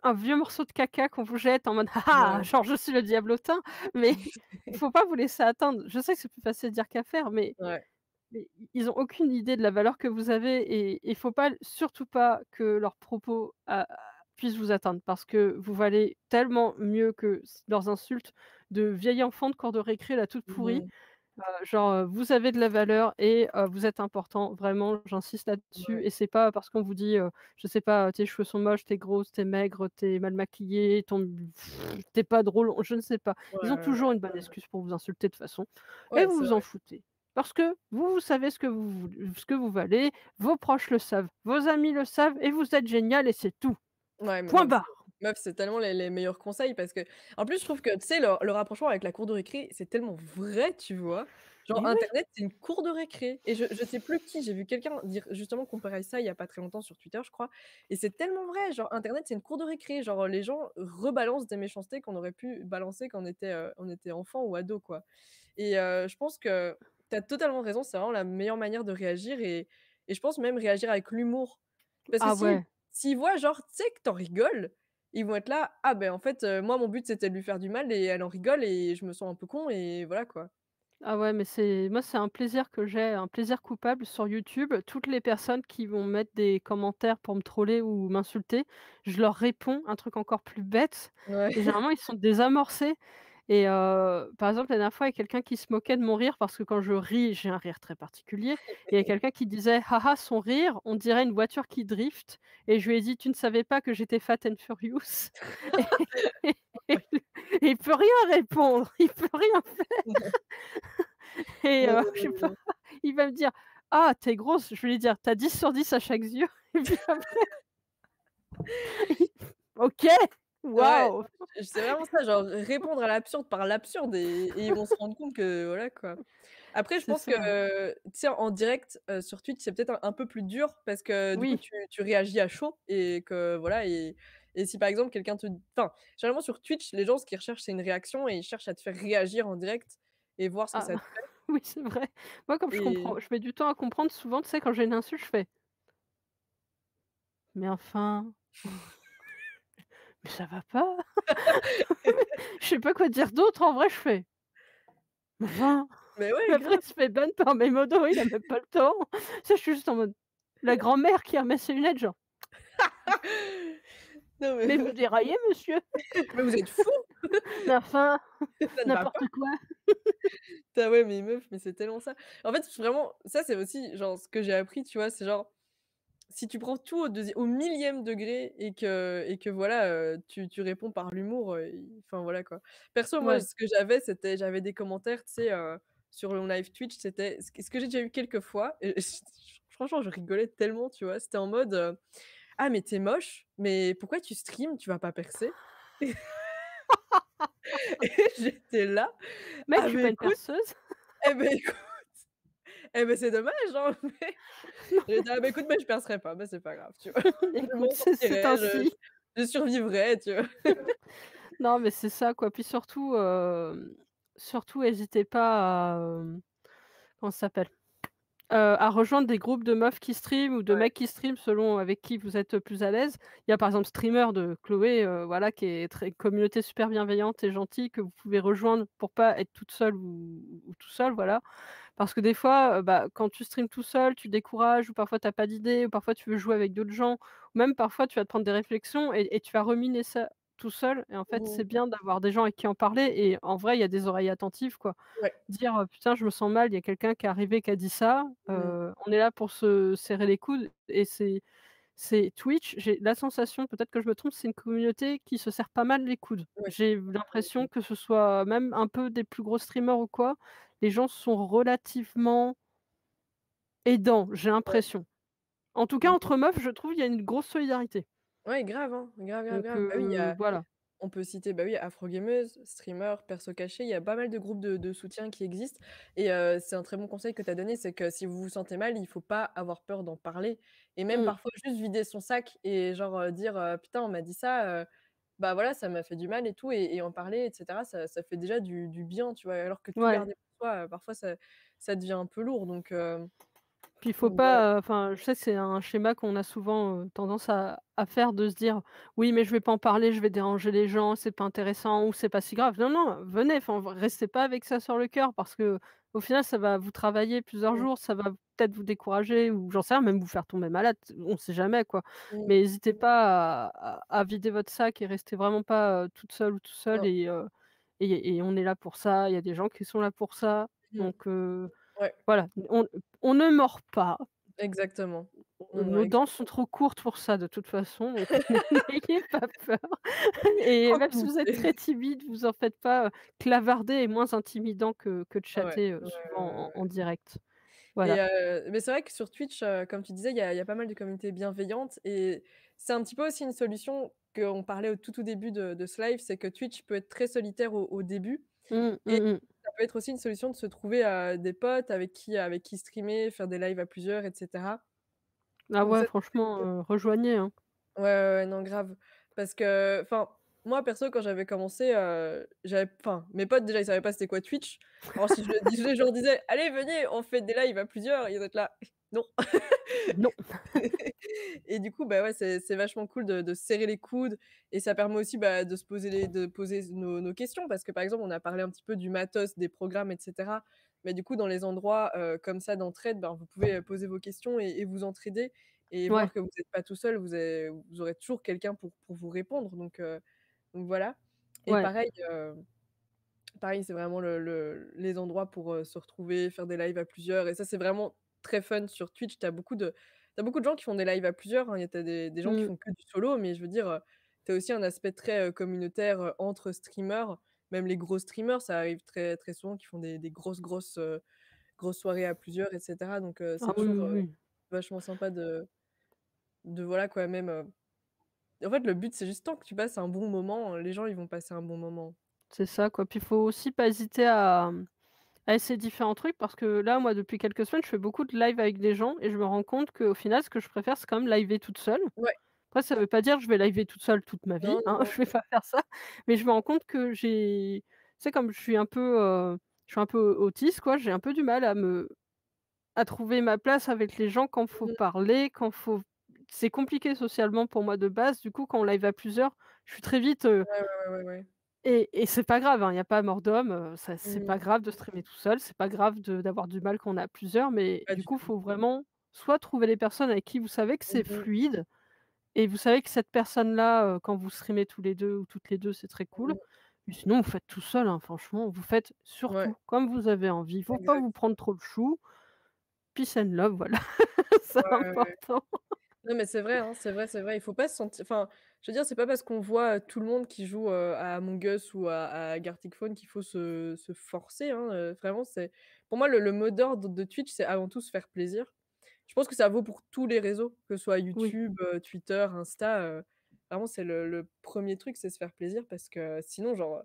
un vieux morceau de caca qu'on vous jette en mode: «Ah ah!» Ouais. genre je suis le diablotin, mais il faut pas vous laisser atteindre. Je sais que c'est plus facile à dire qu'à faire, Ouais. mais ils ont aucune idée de la valeur que vous avez et il faut pas surtout pas que leurs propos puissent vous atteindre parce que vous valez tellement mieux que leurs insultes de vieil enfant de cour de récré là toute Mmh pourrie. mh. Genre, vous avez de la valeur et vous êtes important, vraiment, j'insiste là-dessus Ouais. et c'est pas parce qu'on vous dit, je sais pas, «Tes cheveux sont moches, tu es grosse, tu es maigre, tu es mal maquillée, tu es pas drôle», je ne sais pas. Ouais, Ils ont ouais, toujours ouais. une bonne excuse pour vous insulter de toute façon et Ouais, vous c'est vous en vrai. foutez. Parce que vous savez ce que vous valez, vos proches le savent, vos amis le savent et vous êtes génial et c'est tout. Ouais, mais Point non, mais barre. meuf, c'est tellement les meilleurs conseils parce qu'en plus, je trouve que, tu sais, le rapprochement avec la cour de récré, c'est tellement vrai, tu vois? Genre Mais oui! internet, c'est une cour de récré et je sais plus qui, j'ai vu quelqu'un dire justement comparer ça il y a pas très longtemps sur Twitter, je crois et c'est tellement vrai, genre internet, c'est une cour de récré, genre les gens rebalancent des méchancetés qu'on aurait pu balancer quand on était enfant ou ado, quoi et je pense que tu as totalement raison, c'est vraiment la meilleure manière de réagir et je pense même réagir avec l'humour parce que Ah si ouais. s'ils voient genre, tu sais, que tu en rigoles, ils vont être là: «Ah ben, en fait, moi mon but c'était de lui faire du mal et elle en rigole et je me sens un peu con» et voilà quoi. Ah ouais, mais c'est un plaisir que j'ai, un plaisir coupable sur YouTube. Toutes les personnes qui vont mettre des commentaires pour me troller ou m'insulter, je leur réponds un truc encore plus bête Ouais. et généralement ils sont désamorcés et par exemple, la dernière fois, il y a quelqu'un qui se moquait de mon rire parce que quand je ris, j'ai un rire très particulier. Et il y a quelqu'un qui disait: «Ha ha, son rire, on dirait une voiture qui drift» et je lui ai dit: «Tu ne savais pas que j'étais Fat and Furious?» et il peut rien répondre, il peut rien et Non, non, je non, sais non, pas, non. il va me dire: «Ah, tu es grosse», je vais lui dire: «Tu as 10 sur 10 à chaque yeux» et puis après OK, Ouais, waouh! c'est vraiment ça, genre répondre à l'absurde par l'absurde et ils vont se rendre compte que voilà quoi. Après je C'est pense que, ça. tu sais en direct, sur Twitch, c'est peut-être un peu plus dur parce que du coup Oui. tu réagis à chaud et que voilà et si par exemple quelqu'un te enfin, généralement sur Twitch, les gens ce qu'ils recherchent, c'est une réaction et ils cherchent à te faire réagir en direct et voir ce que Ah, ça te fait oui, c'est vrai. Moi, comme et je mets du temps à comprendre, souvent, tu sais, quand j'ai une insulte, je fais: «Mais enfin, mais ça va pas?» Je sais pas quoi dire d'autre, en vrai, je fais: «Mais enfin?» mais ouais, Mais après, grave. il se fait ban par mes modos, il a même pas le temps. Tu sais, je suis juste en mode la grand-mère qui remet ses lunettes, genre: Non mais «Mais vous déraillez, monsieur, mais vous êtes fous! mais enfin, Ça ne va pas. n'importe quoi». Ah ouais, mais meuf, mais c'est tellement ça. En fait, vraiment, ça, c'est aussi genre ce que j'ai appris, tu vois? C'est genre, si tu prends tout au millième degré et que voilà, tu réponds par l'humour, i enfin voilà quoi. Perso, moi, Ouais. ce que j'avais des commentaires, tu sais, sur mon live Twitch, c'était ce que j'ai déjà eu quelques fois et franchement, je rigolais tellement, tu vois? C'était en mode, «Ah mais tu es moche, mais pourquoi tu streams? Tu vas pas percer?» et j'étais là: Mec, «Ah je suis mais pas une écoute, perceuse. eh beh, écoute, eh beh, c'est dommage, hein, mais» j'ai dit: «Ah bah écoute, bah je percerai pas, bah c'est pas grave», tu vois? Je m'en Écoute, c'est sortirai, ainsi. je survivrai, tu vois? Non, mais c'est ça, quoi. Puis surtout, surtout hésitez pas à, comment ça s'appelle? À rejoindre des groupes de meufs qui streament ou de Ouais. mecs qui streament selon avec qui vous êtes, plus à l'aise. Il y a par exemple Streamer de Chloé, voilà, qui est très communauté super bienveillante et gentille que vous pouvez rejoindre pour pas être toute seule ou tout seul, voilà. Parce que des fois, bah, quand tu streames tout seul, tu décourages ou parfois tu as pas d'idée ou parfois tu veux jouer avec d'autres gens ou même parfois tu vas te prendre des réflexions et tu vas ruminer ça tout seul et en fait, Mmh. c'est bien d'avoir des gens avec qui en parler et en vrai, il y a des oreilles attentives, quoi. Ouais. Dire: «Putain, je me sens mal, il y a quelqu'un qui est arrivé qui a dit ça», Mmh. on est là pour se serrer les coudes et c'est Twitch, j'ai la sensation, peut-être que je me trompe, c'est une communauté qui se serre pas mal les coudes. Ouais. J'ai l'impression que ce soit même un peu des plus gros streamers ou quoi, les gens sont relativement aidants, j'ai Ouais. l'impression. En tout cas, Mmh. entre meufs, je trouve, il y a une grosse solidarité. Ouais, grave, hein. Grave, grave, Donc grave. Bah oui, il y a voilà. on peut citer, bah oui, Afrogameuse, streamer, perso caché, il y a pas mal de groupes de soutien qui existent et c'est un très bon conseil que tu as donné, c'est que si vous vous sentez mal, il faut pas avoir peur d'en parler et même Mmh. parfois juste vider son sac et genre, dire, «Putain, on m'a dit ça, bah voilà, ça m'a fait du mal et tout» et en parler et cetera, ça fait déjà du bien, tu vois? Alors que tout Ouais. garder pour soi, parfois ça devient un peu lourd Puis il faut donc voilà. pas, enfin, je sais que c'est un schéma qu'on a souvent, tendance à faire de se dire: «Oui, mais je vais pas en parler, je vais déranger les gens, c'est pas intéressant ou c'est pas si grave». Non, non, venez, enfin, restez pas avec ça sur le cœur parce qu'au final, ça va vous travailler plusieurs Mmh, jours, ça va peut-être vous décourager ou j'en sais rien, même vous faire tomber malade, on sait jamais, quoi. mmh, Mais hésitez pas à vider votre sac et restez vraiment pas, toute seule ou tout seul non, et on est là pour ça, il y a des gens qui sont là pour ça, mmh, donc ouais, voilà, on ne mord pas. exactement. Non, non, Nos dents sont trop courtes pour ça de toute façon, donc n'ayez pas peur et même si vous êtes croque-monsieur. très timide, vous en faites pas, clavarder est moins intimidant que de Ouais, chatter, ouais, souvent ouais, en ouais. direct. Et Voilà. mais c'est vrai que sur Twitch, comme tu disais, il y a pas mal de communautés bienveillantes et c'est un petit peu aussi une solution qu'on parlait au tout début de ce live, c'est que Twitch peut être très solitaire au début Mmh, et mmh mh. ça peut être aussi une solution de se trouver, des potes avec qui streamer, faire des lives à plusieurs et cetera. Ah Donc ouais, ça, franchement, rejoignez, hein. ouais, ouais, ouais, non, grave. Parce que, enfin, moi, perso, quand j'avais commencé, mes potes, déjà, ils savaient pas c'était quoi Twitch. Alors si je leur disais: «Allez, venez, on fait des lives à plusieurs», ils étaient là: «Non». Non. Et du coup, bah, ouais, c'est vachement cool de se serrer les coudes et ça permet aussi, bah, de poser nos questions parce que, par exemple, on a parlé un petit peu du matos, des programmes et cetera. Mais du coup, dans les endroits, comme ça d'entraide, ben, vous pouvez, poser vos questions et vous entraider et Ouais, voir que vous êtes pas tout seul, vous aurez toujours quelqu'un pour vous répondre donc voilà et ouais. pareil, c'est vraiment les endroits pour, se retrouver, faire des lives à plusieurs et ça, c'est vraiment très fun sur Twitch. Tu as beaucoup de gens qui font des lives à plusieurs, hein. Tu as des gens qui Mmh. font que du solo, mais je veux dire, tu as aussi un aspect très, communautaire, entre streamers. Même les gros streamers, ça arrive très, très souvent qu'ils font des grosses soirées à plusieurs et cetera donc Ah c'est oui, toujours, oui, oui. vachement sympa de voilà quoi, même, en fait, le but, c'est juste tant que tu passes un bon moment, les gens, ils vont passer un bon moment. C'est ça, quoi. Puis il faut aussi pas hésiter à essayer différents trucs parce que là, moi, depuis quelques semaines, je fais beaucoup de live avec des gens et je me rends compte qu'au final, ce que je préfère, c'est quand même liver toute seule. Ouais, Après, ça veut pas dire que je vais liver toute seule toute ma vie, non, non, hein, non. je vais pas faire ça, mais je me rends compte que j'ai tu sais, comme je suis un peu autiste, quoi, j'ai un peu du mal à trouver ma place avec les gens quand faut Mmh. parler, quand faut c'est compliqué socialement pour moi de base, du coup, quand on live à plusieurs, je suis très vite, Ouais, ouais, ouais, ouais, ouais. et c'est pas grave, hein, il y a pas mort d'homme, ça c'est Mmh. pas grave de streamer tout seul, c'est pas grave d'avoir du mal quand on est à plusieurs, mais Pas du du coup, tout. faut vraiment soit trouver les personnes avec qui vous savez que c'est Mmh mh. fluide et vous savez que cette personne-là, quand vous streamez tous les 2 ou toutes les 2, c'est très cool. Mmh. Mais sinon, vous faites tout seul, hein, franchement, vous faites Ouais, surtout comme vous avez envie. Il faut pas exact. vous prendre trop le chou. Peace and love, voilà, c'est Ouais, ouais, ouais. important. Non, mais c'est vrai, hein, c'est vrai, c'est vrai. Il faut pas se sentir enfin, je veux dire, c'est pas parce qu'on voit, tout le monde qui joue, à Among Us ou à Gartic Phone qu'il faut se forcer, hein, vraiment, c'est pour moi, le mot d'ordre de Twitch, c'est avant tout se faire plaisir. Je pense que ça vaut pour tous les réseaux, que ce soit Oui, YouTube, Twitter, Insta, vraiment, c'est le 1er truc, c'est se faire plaisir parce que sinon, genre,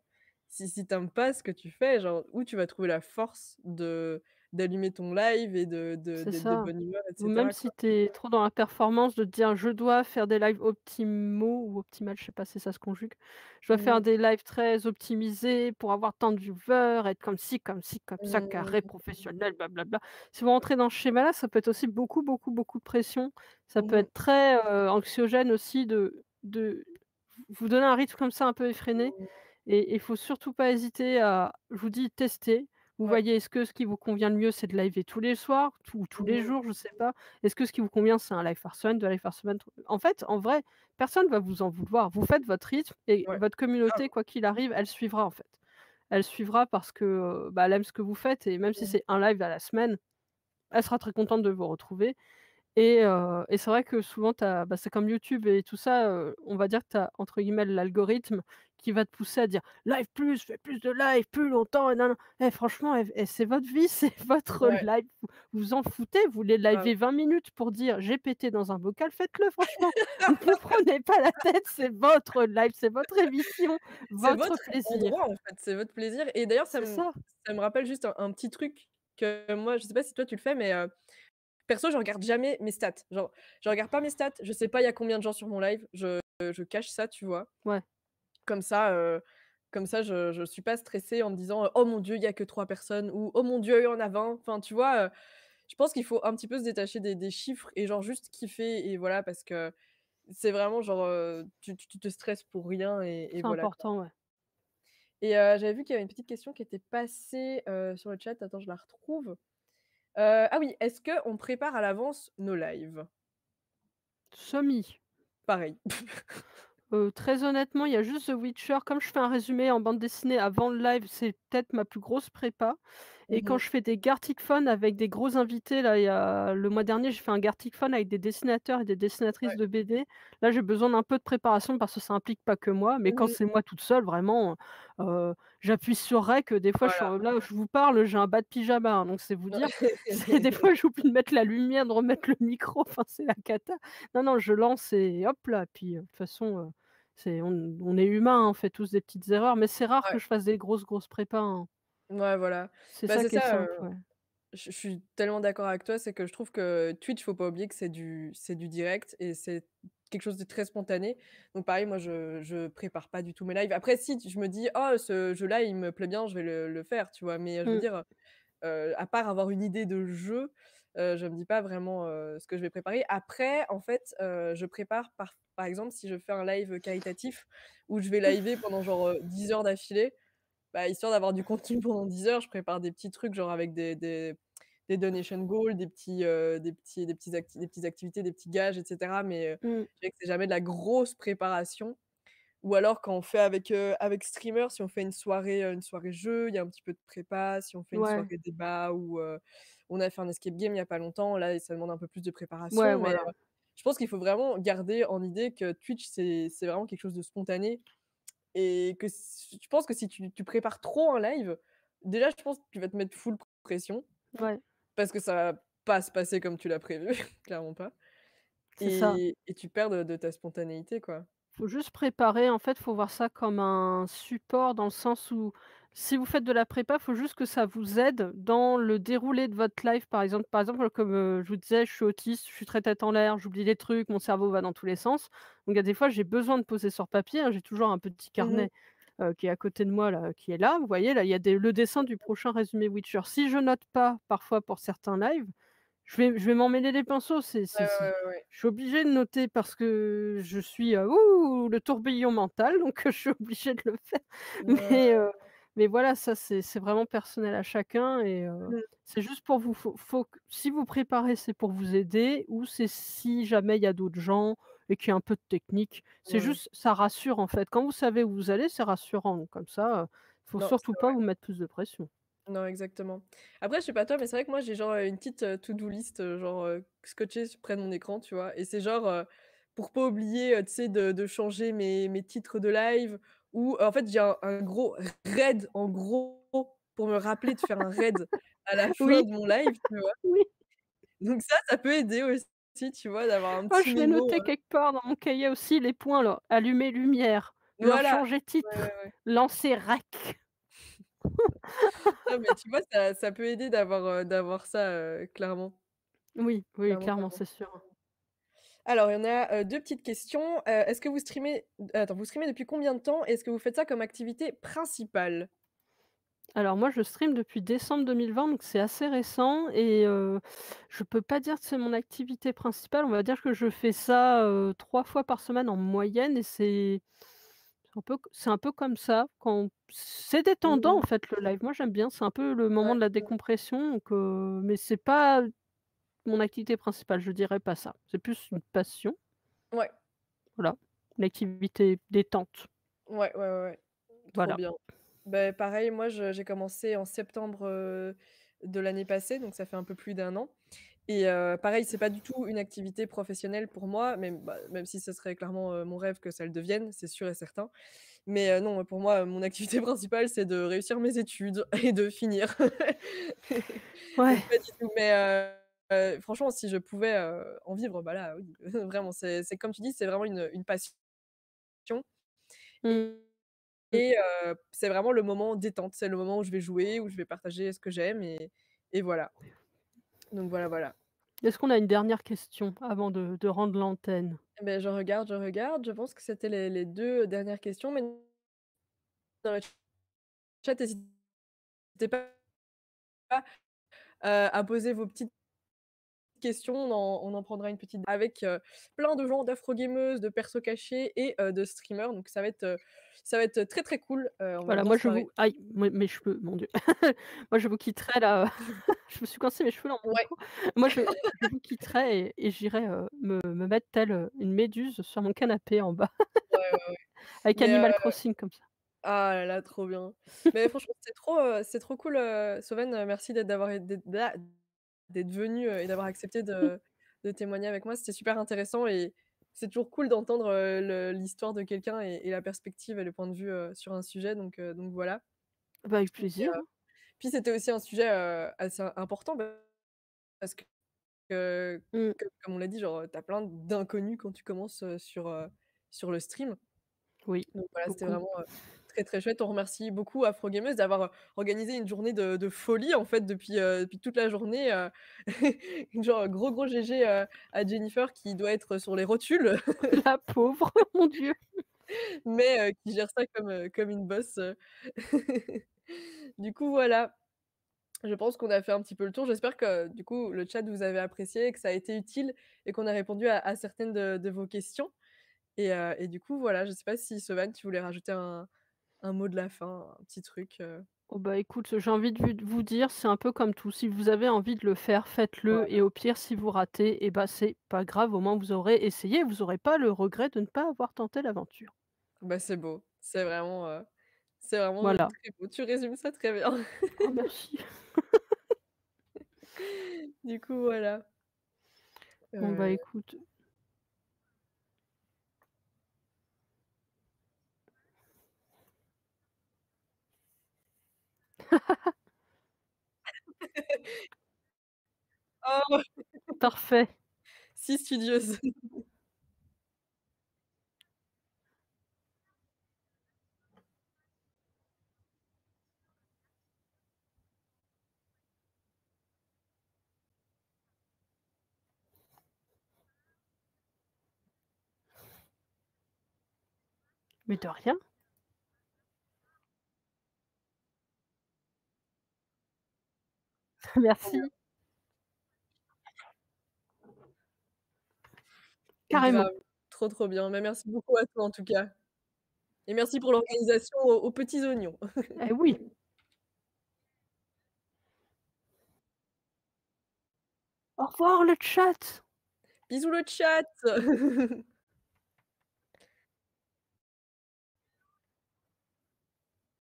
si tu aimes pas ce que tu fais, genre, où tu vas trouver la force d'allumer ton live et c'est d'être de ça. bonne humeur et Ou même cetera, si quoi? tu es trop dans la performance de te dire: «Je dois faire des lives optimaux» ou optimales, je sais pas si ça se conjugue. «Je dois faire Mmh. des lives très optimisés pour avoir tant de viewers, être comme ci, comme ci, comme ça, carré, Mmh. professionnel, blablabla». Si vous rentrez dans ce schéma-là, ça peut être aussi beaucoup, beaucoup, beaucoup de pression. Ça peut Mmh mh. être très, anxiogène aussi de vous donner un rythme comme ça un peu effréné Mmh. et il faut surtout pas hésiter à je vous dis tester. Vous Ouais. voyez, est-ce que ce qui vous convient le mieux, c'est de liver tous les soirs, tous les Mmh. jours, je sais pas? Est-ce que ce qui vous convient, c'est un live par semaine, 2 lives par semaine, en fait, en vrai, personne va vous en vouloir. Vous faites votre rythme et Ouais, votre grave. communauté, quoi qu'il arrive, elle suivra, en fait. Elle suivra parce que, bah, elle aime ce que vous faites et même si Mmh. c'est un live à la semaine, elle sera très contente de vous retrouver et c'est vrai que souvent bah, c'est comme YouTube et tout ça, on va dire que tu as entre guillemets «l'algorithme» qui va te pousser à dire: «Live plus, fais plus de live, plus longtemps et nin nin». Franchement c'est votre vie, c'est votre Ouais, live, vous vous en foutez, vous voulez grave. liver 20 minutes pour dire: «J'ai pété dans un bocal», faites-le franchement. Ne vous prenez pas la tête, c'est votre live, c'est votre émission, C'est votre votre endroit, plaisir. en fait, c'est votre plaisir et d'ailleurs C'est ça. ça me rappelle juste un petit truc que moi, je sais pas si toi tu le fais, mais perso, je regarde jamais mes stats. Genre, je regarde pas mes stats, je sais pas il y a combien de gens sur mon live, je cache ça, tu vois? Ouais, Comme ça, je suis pas stressée en me disant: «Oh mon Dieu, il y a que 3 personnes» ou «Oh mon Dieu, il y en a 20». Enfin, tu vois? Je pense qu'il faut un petit peu se détacher des chiffres et genre juste kiffer et voilà, parce que c'est vraiment genre, tu te stresses pour rien et c'est voilà, quoi. important, ouais. Et j'avais vu qu'il y avait une petite question qui était passée, sur le chat. Attends, je la retrouve. Ah oui, est-ce qu'on prépare à l'avance nos lives? Semi. Pareil. Très honnêtement, il y a juste The Witcher. Comme je fais un résumé en bande dessinée avant le live, c'est peut-être ma plus grosse prépa et quand Mmh. je fais des Gartic Phone avec des gros invités, là, il y a le mois dernier, j'ai fait un Gartic Phone avec des dessinateurs et des dessinatrices Ouais. de BD. Là, j'ai besoin d'un peu de préparation parce que ça implique pas que moi, mais quand Mmh. c'est moi toute seule, vraiment, heu, j'appuie sur rec, des fois, Voilà. là, je vous parle, j'ai un bas de pyjama, hein, donc c'est vous dire. C'est des fois, j'oublie de mettre la lumière, de remettre le micro, enfin, c'est la cata. Non, non, je lance et hop là, puis, de toute façon, on est humain, hein, on fait tous des petites erreurs, mais c'est rare que Ouais. je fasse des grosses prépas, hein. Ouais, voilà. C'est Bah, ça c'est qui est ça, simple, ouais. je suis tellement d'accord avec toi, c'est que je trouve que Twitch, faut pas oublier que c'est du direct et c'est quelque chose de très spontané. Donc pareil, moi, je prépare pas du tout mes lives. Après si, je me dis: «Oh, ce jeu-là, il me plaît bien, je vais le faire», tu vois? Mais, je veux Mmh, dire, à part avoir une idée de jeu, je me dis pas vraiment, ce que je vais préparer. Après, en fait, je prépare par exemple, si je fais un live caritatif où je vais liver pendant genre, 10 heures d'affilée, bah, histoire d'avoir du contenu pendant 10 heures, je prépare des petits trucs genre avec des donation goals, des petites activités, des petits gages et cetera. Mais, mmh, je dirais que c'est jamais de la grosse préparation. Ou alors quand on fait avec streamer, si on fait une soirée jeu, il y a un petit peu de prépa. Si on fait une ouais, soirée débat ou, on a fait un escape game il y a pas longtemps, là, ça demande un peu plus de ouais, préparation. Mais, voilà. je pense qu'il faut vraiment garder en idée que Twitch, c'est vraiment quelque chose de spontané et que je pense que si tu prépares trop un live, déjà, je pense que tu vas te mettre full pression Ouais, parce que ça va pas se passer comme tu l'as prévu, clairement pas c'est ça. et tu perds de ta spontanéité, quoi. Faut juste préparer, en fait, faut voir ça comme un support dans le sens où si vous faites de la prépa, faut juste que ça vous aide dans le déroulé de votre live, par exemple, comme, je vous disais, je suis autiste, je suis très tête en l'air, j'oublie des trucs, mon cerveau va dans tous les sens. Donc il y a des fois, j'ai besoin de poser sur papier, hein, j'ai toujours un petit Mmh mh. carnet, qui est à côté de moi là, qui est là. Vous voyez, là, il y a le dessin du prochain résumé Witcher. Si je note pas, parfois pour certains lives, je vais m'en mêler les pinceaux, Ouais, ouais, ouais, ouais. je suis obligée de noter parce que je suis, ouh, le tourbillon mental, donc je suis obligée de le faire. Ouais, ouais. Mais mais voilà, ça c'est vraiment personnel à chacun et Mmh. c'est juste pour vous. Faut que si vous préparez, c'est pour vous aider ou c'est si jamais il y a d'autres gens et qu'il y a un peu de technique. C'est Ouais. juste ça rassure, en fait. Quand vous savez où vous allez, c'est rassurant, donc comme ça, faut Non, c'est surtout pas vous mettre plus de pression. non, exactement. Après, je sais pas toi, mais c'est vrai que moi, j'ai genre, une petite, to-do list, genre, scotchée près de mon écran, tu vois? Et c'est genre, pour pas oublier, tu sais, de changer mes titres de live ou en fait, j'ai un gros raid, en gros, pour me rappeler de faire un raid à la fin Oui, de mon live, tu vois? oui. Donc ça peut aider aussi, tu vois, d'avoir un Oh, petit je l'ai mémo, noté quelque part dans mon cahier aussi, les points là. Allumer lumière, leur voilà. changer Ouais, ouais, titre, ouais. lancer rec. Non, mais tu vois, ça peut aider d'avoir ça, clairement, Oui, oui, clairement, clairement, clairement. c'est sûr. Alors, il y en a, 2 petites questions. Est-ce que vous streamez attends, vous streamez depuis combien de temps? Et est-ce que vous faites ça comme activité principale? Alors moi, je stream depuis décembre 2020, donc c'est assez récent et je peux pas dire que c'est mon activité principale. On va dire que je fais ça, 3 fois par semaine en moyenne et c'est c'est un peu comme ça quand c'est Mmh détendant mh. en fait le live. Moi j'aime bien, c'est un peu le moment Ouais, de la mmh. décompression donc mais c'est pas mon activité principale, je dirais pas ça. C'est plus une passion, Ouais. voilà, une activité détente, Ouais, ouais, ouais, ouais. Trop voilà. bien. Beh, pareil, moi, j'ai commencé en septembre, de l'année passée, donc ça fait un peu plus d'1 an et pareil, c'est pas du tout une activité professionnelle pour moi, même, bah, même si ce serait clairement, mon rêve que ça le devienne, c'est sûr et certain. Mais non, pour moi, mon activité principale, c'est de réussir mes études et de finir. Ouais, Donc pas du tout, mais franchement, si je pouvais, en vivre, bah, là, oui, vraiment, c'est comme tu dis, c'est vraiment une passion et mmh mh. c'est vraiment le moment détente. C'est le moment où je vais jouer, où je vais partager ce que j'aime et voilà. Donc voilà, voilà. Est-ce qu'on a une dernière question avant de rendre l'antenne? Beh, je regarde, je pense que c'était les 2 dernières questions, mais dans le chat, hésitez pas, à poser vos petites questions, on en prendra une petite avec, plein de gens d'afro-gameuses, de persos cachés et de streamers, donc ça va être très, très cool, on va Voilà, bien moi se je marrer. vous aïe, mes cheveux, mon Dieu. Moi je vous quitterai là, je me suis coincé mes cheveux dans mon Ouais, cou. Moi je vous quitterai et j'irai, me mettre telle, une méduse sur mon canapé en bas ouais, ouais, ouais. avec Mais Animal Crossing comme ça. ah là là, trop bien. Mais franchement, c'est trop cool, Solène, merci d'être venue, et d'avoir accepté de témoigner avec moi. C'était super intéressant et c'est toujours cool d'entendre, l'histoire de quelqu'un et la perspective et le point de vue, sur un sujet donc voilà. Bah, avec Et plaisir, hein. puis c'était aussi un sujet, assez important parce que Mmh, comme on l'a dit, genre, tu as plein d'inconnus quand tu commences, sur le stream. oui, Donc voilà, c'était beaucoup. vraiment, très, très chouette. On remercie beaucoup Afro Gameuse d'avoir, organisé une journée de folie, en fait, depuis toute la journée, genre gros, gros GG, à Jennifer qui doit être sur les rotules, La pauvre, mon Dieu. mais qui gère ça comme une boss. Du coup, voilà, je pense qu'on a fait un petit peu le tour. J'espère que, du coup, le chat vous avez apprécié, que ça a été utile et qu'on a répondu à certaines de vos questions et du coup, voilà, je sais pas si Sovan, tu voulais rajouter un mot de la fin, un petit truc, Oh bah, écoute, j'ai envie de vous dire, c'est un peu comme tout, si vous avez envie de le faire, faites-le et au pire, si vous ratez et bah, c'est pas grave, au moins vous aurez essayé, vous aurez pas le regret de ne pas avoir tenté l'aventure. Bah, c'est beau. C'est vraiment, Voilà. très beau. Tu résumes ça très bien. Oh merci. Du coup, voilà. Bon bah, Heu, écoute, oh! parfait. Si studieuse. Mais de rien, Trop bien. merci, carrément. Grave. Trop, trop bien. Mais merci beaucoup à toi, en tout cas et merci pour l'organisation aux petits oignons. Eh oui. Au revoir le chat! Bisous le chat.